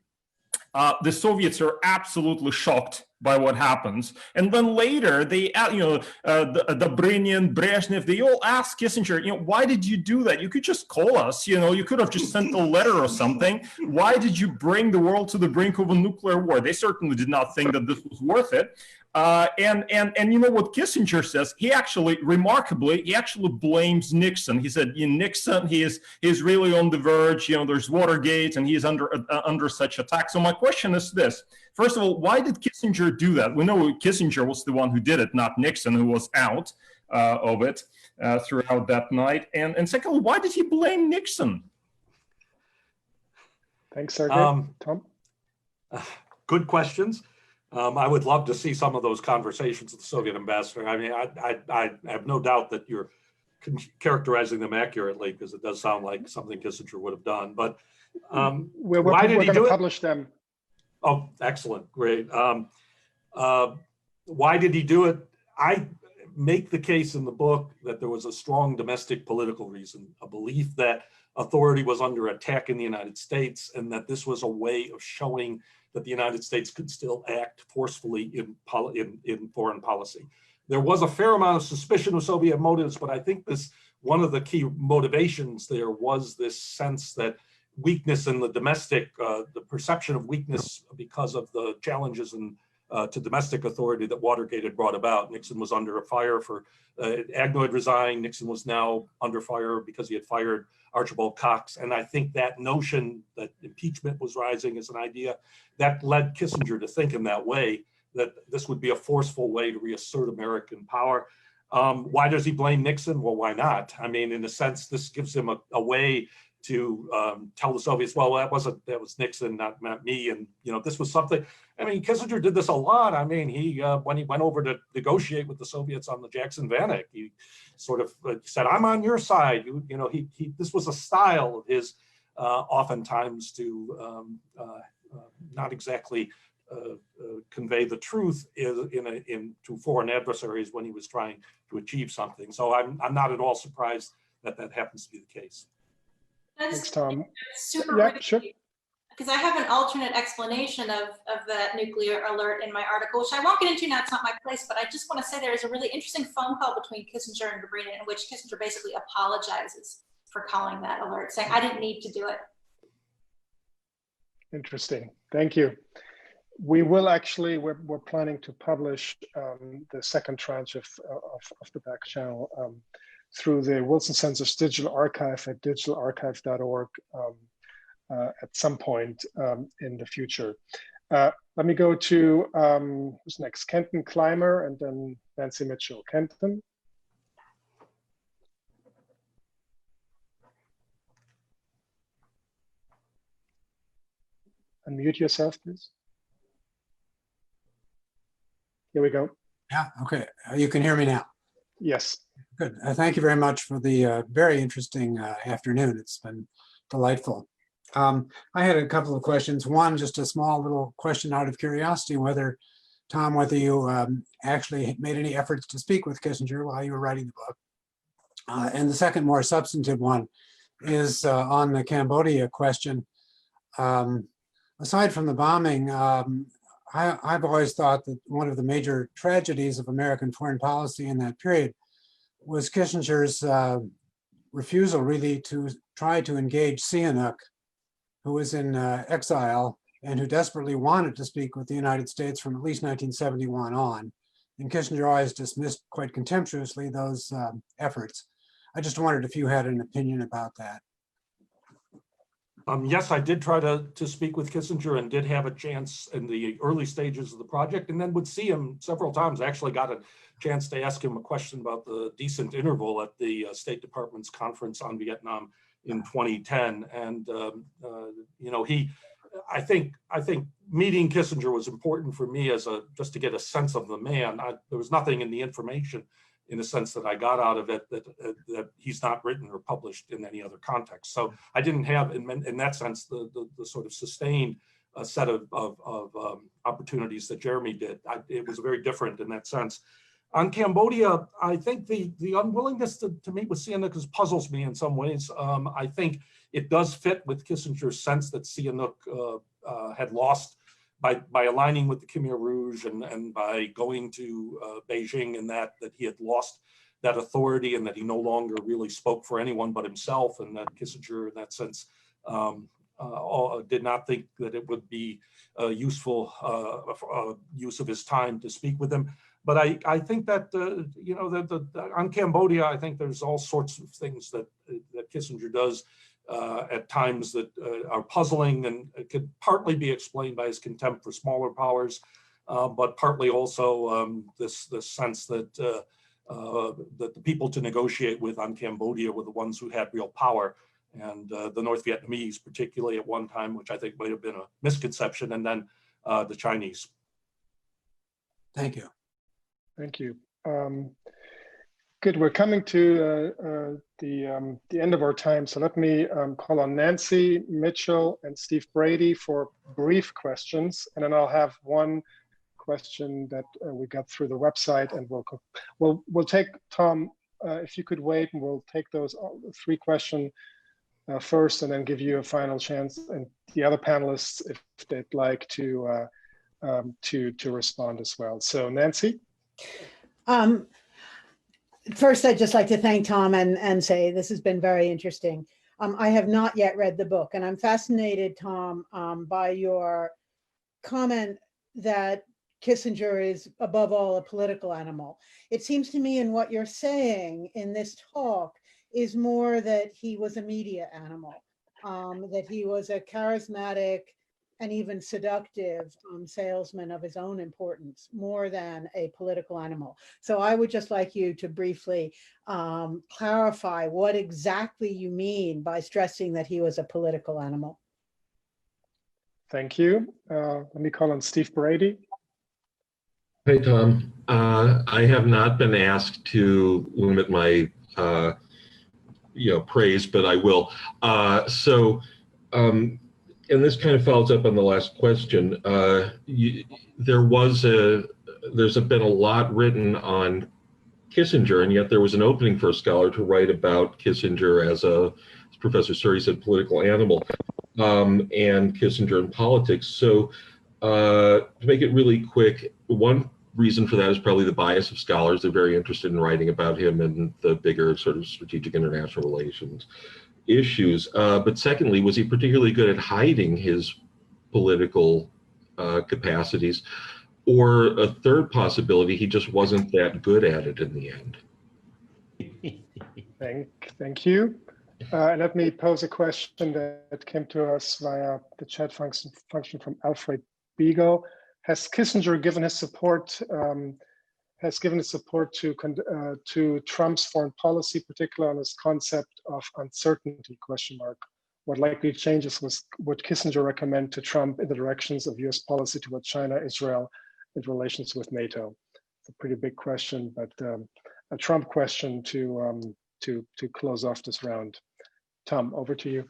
the Soviets are absolutely shocked by what happens. And then later, they, the Brennan, Brezhnev, they all ask Kissinger, you know, why did you do that? You could just call us, you know, you could have just sent a letter or something. Why did you bring the world to the brink of a nuclear war? They certainly did not think that this was worth it. And you know what Kissinger says? He actually, remarkably, he actually blames Nixon. He said, Nixon, he is really on the verge. You know, there's Watergate, and he is under such attack. So my question is this: first of all, why did Kissinger do that? We know Kissinger was the one who did it, not Nixon, who was out of it throughout that night. And secondly, why did he blame Nixon? Thanks, Sergei. Tom? Good questions. I would love to see some of those conversations with the Soviet ambassador. I mean, I have no doubt that you're characterizing them accurately, because it does sound like something Kissinger would have done. But why did he do it? Publish them. Oh, excellent, great. Why did he do it? I make the case in the book that there was a strong domestic political reason, a belief that authority was under attack in the United States, and that this was a way of showing that the United States could still act forcefully in foreign policy. There was a fair amount of suspicion of Soviet motives, but I think one of the key motivations there was this sense that weakness in the domestic, the perception of weakness because of the challenges to domestic authority that Watergate had brought about. Nixon was under a fire for, Agnew had resigned, Nixon was now under fire because he had fired Archibald Cox. And I think that notion that impeachment was rising as an idea, that led Kissinger to think in that way, that this would be a forceful way to reassert American power. Why does he blame Nixon? Well, why not? I mean, in a sense, this gives him a way to tell the Soviets, well, that was Nixon, not me. And, you know, this was something, I mean, Kissinger did this a lot. I mean, when he went over to negotiate with the Soviets on the Jackson-Vanik, he sort of said, I'm on your side. You know, this was a style of his, oftentimes to not exactly convey the truth to foreign adversaries when he was trying to achieve something. So I'm not at all surprised that happens to be the case. Thanks, Tom. Super yeah, sure. Because I have an alternate explanation of that nuclear alert in my article, which I won't get into now, it's not my place, but I just want to say there is a really interesting phone call between Kissinger and Brennan in which Kissinger basically apologizes for calling that alert, saying, I didn't need to do it. Interesting. Thank you. We will actually, we're planning to publish the second tranche of the back channel through the Wilson Center's digital archive at digitalarchive.org. at some point in the future. Let me go to, who's next? Kenton Clymer and then Nancy Mitchell. Kenton. Unmute yourself, please. Here we go. Yeah, okay. You can hear me now. Yes. Good. Thank you very much for the very interesting afternoon. It's been delightful. I had a couple of questions. One, just a small little question out of curiosity, Tom, whether you actually made any efforts to speak with Kissinger while you were writing the book. And the second, more substantive one is on the Cambodia question. Aside from the bombing, I've always thought that one of the major tragedies of American foreign policy in that period was Kissinger's refusal really to try to engage Sihanouk, who was in exile and who desperately wanted to speak with the United States from at least 1971 on. And Kissinger always dismissed quite contemptuously those efforts. I just wondered if you had an opinion about that. Yes, I did try to speak with Kissinger and did have a chance in the early stages of the project, and then would see him several times. I actually got a chance to ask him a question about the decent interval at the State Department's conference on Vietnam in 2010. And you know, I think meeting Kissinger was important for me as just to get a sense of the man. There was nothing in the information, in the sense that I got out of it, that he's not written or published in any other context. So I didn't have, in that sense, the sort of sustained set of opportunities that Jeremy did. It was very different in that sense. On Cambodia, I think the unwillingness to meet with Sihanouk puzzles me in some ways. I think it does fit with Kissinger's sense that Sihanouk had lost by aligning with the Khmer Rouge and by going to Beijing, and that he had lost that authority and that he no longer really spoke for anyone but himself, and that Kissinger in that sense did not think that it would be useful use of his time to speak with him. But I think that, you know, on Cambodia, I think there's all sorts of things that Kissinger does at times that are puzzling, and it could partly be explained by his contempt for smaller powers, but partly also this sense that that the people to negotiate with on Cambodia were the ones who had real power, and the North Vietnamese, particularly at one time, which I think might have been a misconception, and then the Chinese. Thank you. Thank you. Good, we're coming to the end of our time. So let me call on Nancy Mitchell and Steve Brady for brief questions. And then I'll have one question that we got through the website, and we'll take, Tom, if you could wait, and we'll take those 3 questions first, and then give you a final chance, and the other panelists, if they'd like to respond as well. So Nancy. First, I'd just like to thank Tom and say this has been very interesting. I have not yet read the book, and I'm fascinated, Tom, by your comment that Kissinger is above all a political animal. It seems to me in what you're saying in this talk is more that he was a media animal, that he was a charismatic and even seductive salesman of his own importance, more than a political animal. So I would just like you to briefly clarify what exactly you mean by stressing that he was a political animal. Thank you. Let me call on Steve Brady. Hey, Tom. I have not been asked to limit my praise, but I will. And this kind of follows up on the last question. There's been a lot written on Kissinger, and yet there was an opening for a scholar to write about Kissinger as Professor Suri said, political animal, and Kissinger in politics. So to make it really quick, one reason for that is probably the bias of scholars. They're very interested in writing about him and the bigger sort of strategic international relations issues. But secondly, was he particularly good at hiding his political capacities? Or a third possibility, he just wasn't that good at it in the end. Thank you. Let me pose a question that came to us via the chat function from Alfred Beagle. Has Kissinger given his support to Trump's foreign policy, particularly on his concept of uncertainty? ? What likely changes would Kissinger recommend to Trump in the directions of U.S. policy toward China, Israel, and relations with NATO? It's a pretty big question, but a Trump question to close off this round. Tom, over to you.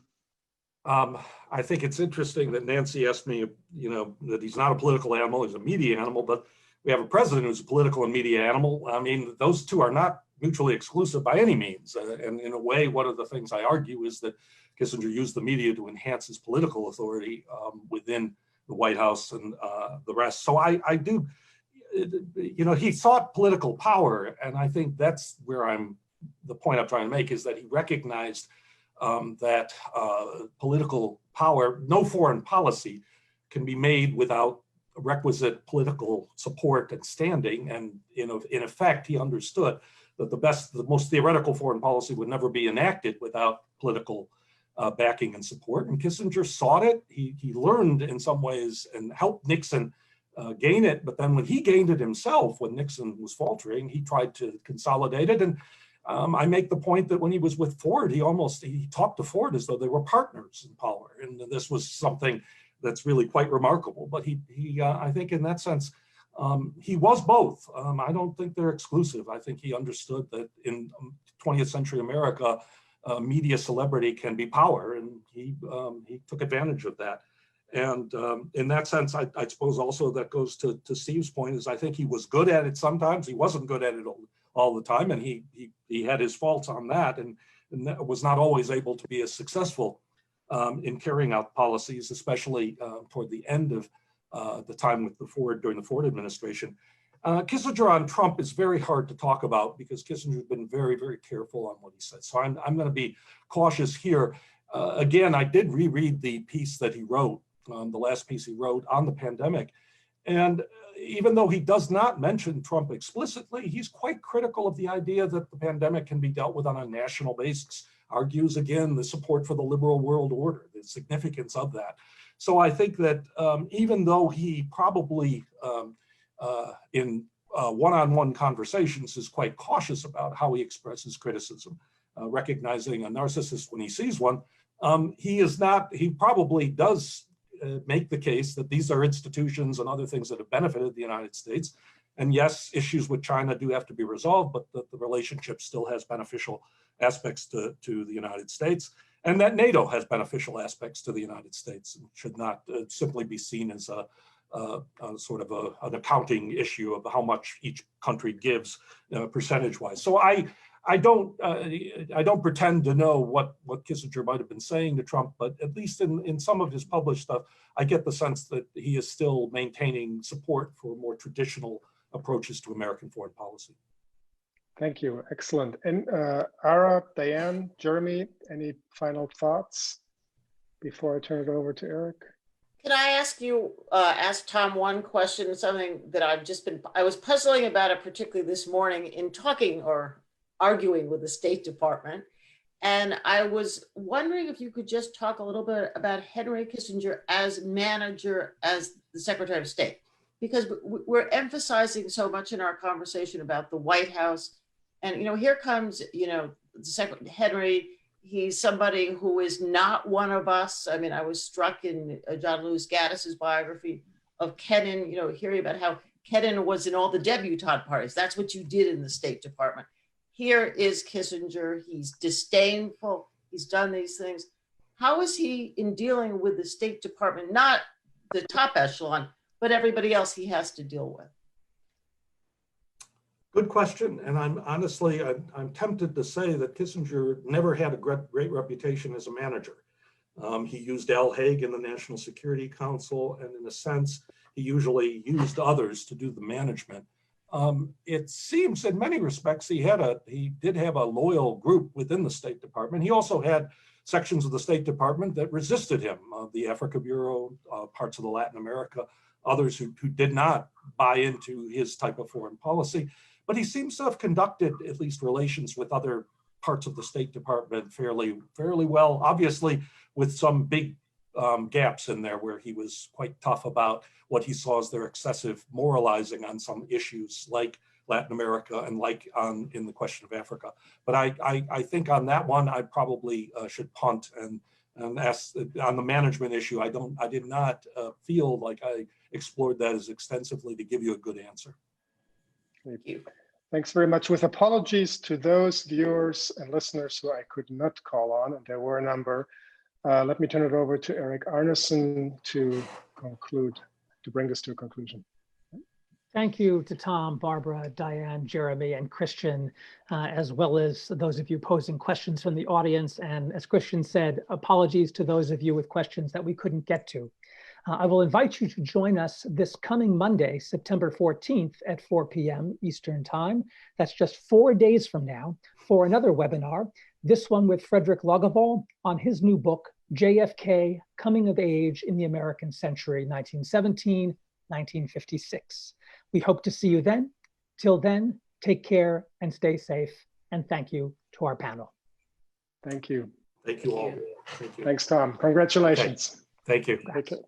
I think it's interesting that Nancy asked me, that he's not a political animal, he's a media animal, but we have a president who's a political and media animal. I mean, those two are not mutually exclusive by any means. And in a way, one of the things I argue is that Kissinger used the media to enhance his political authority within the White House and the rest. So I do, he sought political power. And I think that's where the point I'm trying to make is that he recognized that political power, no foreign policy can be made without requisite political support and standing. And in effect, he understood that the most theoretical foreign policy would never be enacted without political backing and support. And Kissinger sought it. He learned in some ways and helped Nixon gain it. But then when he gained it himself, when Nixon was faltering, he tried to consolidate it. And I make the point that when he was with Ford, he talked to Ford as though they were partners in power. And this was something that's really quite remarkable. But I think in that sense, he was both. I don't think they're exclusive. I think he understood that in 20th century America, media celebrity can be power, and he took advantage of that. And in that sense, I suppose also that goes to Steve's point, is I think he was good at it sometimes. He wasn't good at it all the time, and he had his faults on that, and was not always able to be as successful in carrying out policies, especially toward the end of the time with during the Ford administration. Kissinger on Trump is very hard to talk about because Kissinger has been very, very careful on what he said. So I'm going to be cautious here. Again, I did reread the piece that he wrote, the last piece he wrote on the pandemic. And even though he does not mention Trump explicitly, he's quite critical of the idea that the pandemic can be dealt with on a national basis, argues again the support for the liberal world order, the significance of that. So I think that even though he probably in one-on-one conversations is quite cautious about how he expresses criticism, recognizing a narcissist when he sees one, he probably does make the case that these are institutions and other things that have benefited the United States. And yes, issues with China do have to be resolved, but the relationship still has beneficial aspects to the United States, and that NATO has beneficial aspects to the United States and should not simply be seen as a sort of an accounting issue of how much each country gives percentage-wise. So I don't pretend to know what Kissinger might have been saying to Trump, but at least in some of his published stuff, I get the sense that he is still maintaining support for more traditional approaches to American foreign policy. Thank you. Excellent. And Ara, Diane, Jeremy, any final thoughts before I turn it over to Eric? Can I ask Tom one question, something that I was puzzling about it, particularly this morning in talking or arguing with the State Department. And I was wondering if you could just talk a little bit about Henry Kissinger as manager, as the Secretary of State, because we're emphasizing so much in our conversation about the White House. And, here comes, Henry. He's somebody who is not one of us. I mean, I was struck in John Lewis Gaddis's biography of Kennan, hearing about how Kennan was in all the debutante parties. That's what you did in the State Department. Here is Kissinger. He's disdainful. He's done these things. How is he in dealing with the State Department, not the top echelon, but everybody else he has to deal with? Good question, and I'm tempted to say that Kissinger never had a great reputation as a manager. He used Al Haig in the National Security Council, and in a sense, he usually used others to do the management. It seems in many respects he did have a loyal group within the State Department. He also had sections of the State Department that resisted him, the Africa Bureau, parts of the Latin America, others who did not buy into his type of foreign policy. But he seems to have conducted at least relations with other parts of the State Department fairly well, obviously with some big gaps in there where he was quite tough about what he saw as their excessive moralizing on some issues like Latin America and like in the question of Africa. But I think on that one, I probably should punt and ask on the management issue. I did not feel like I explored that as extensively to give you a good answer. Thank you. Thanks very much. With apologies to those viewers and listeners who I could not call on, and there were a number. Let me turn it over to Eric Arneson to conclude, to bring this to a conclusion. Thank you to Tom, Barbara, Diane, Jeremy, and Christian, as well as those of you posing questions from the audience. And as Christian said, apologies to those of you with questions that we couldn't get to. I will invite you to join us this coming Monday, September 14th at 4 p.m. Eastern Time. That's just 4 days from now for another webinar, this one with Frederick Lagavall on his new book, JFK, Coming of Age in the American Century, 1917-1956. We hope to see you then. Till then, take care and stay safe. And thank you to our panel. Thank you. Thank you all. Thank you. Thanks, Tom. Congratulations. Okay. Thank you. Take care.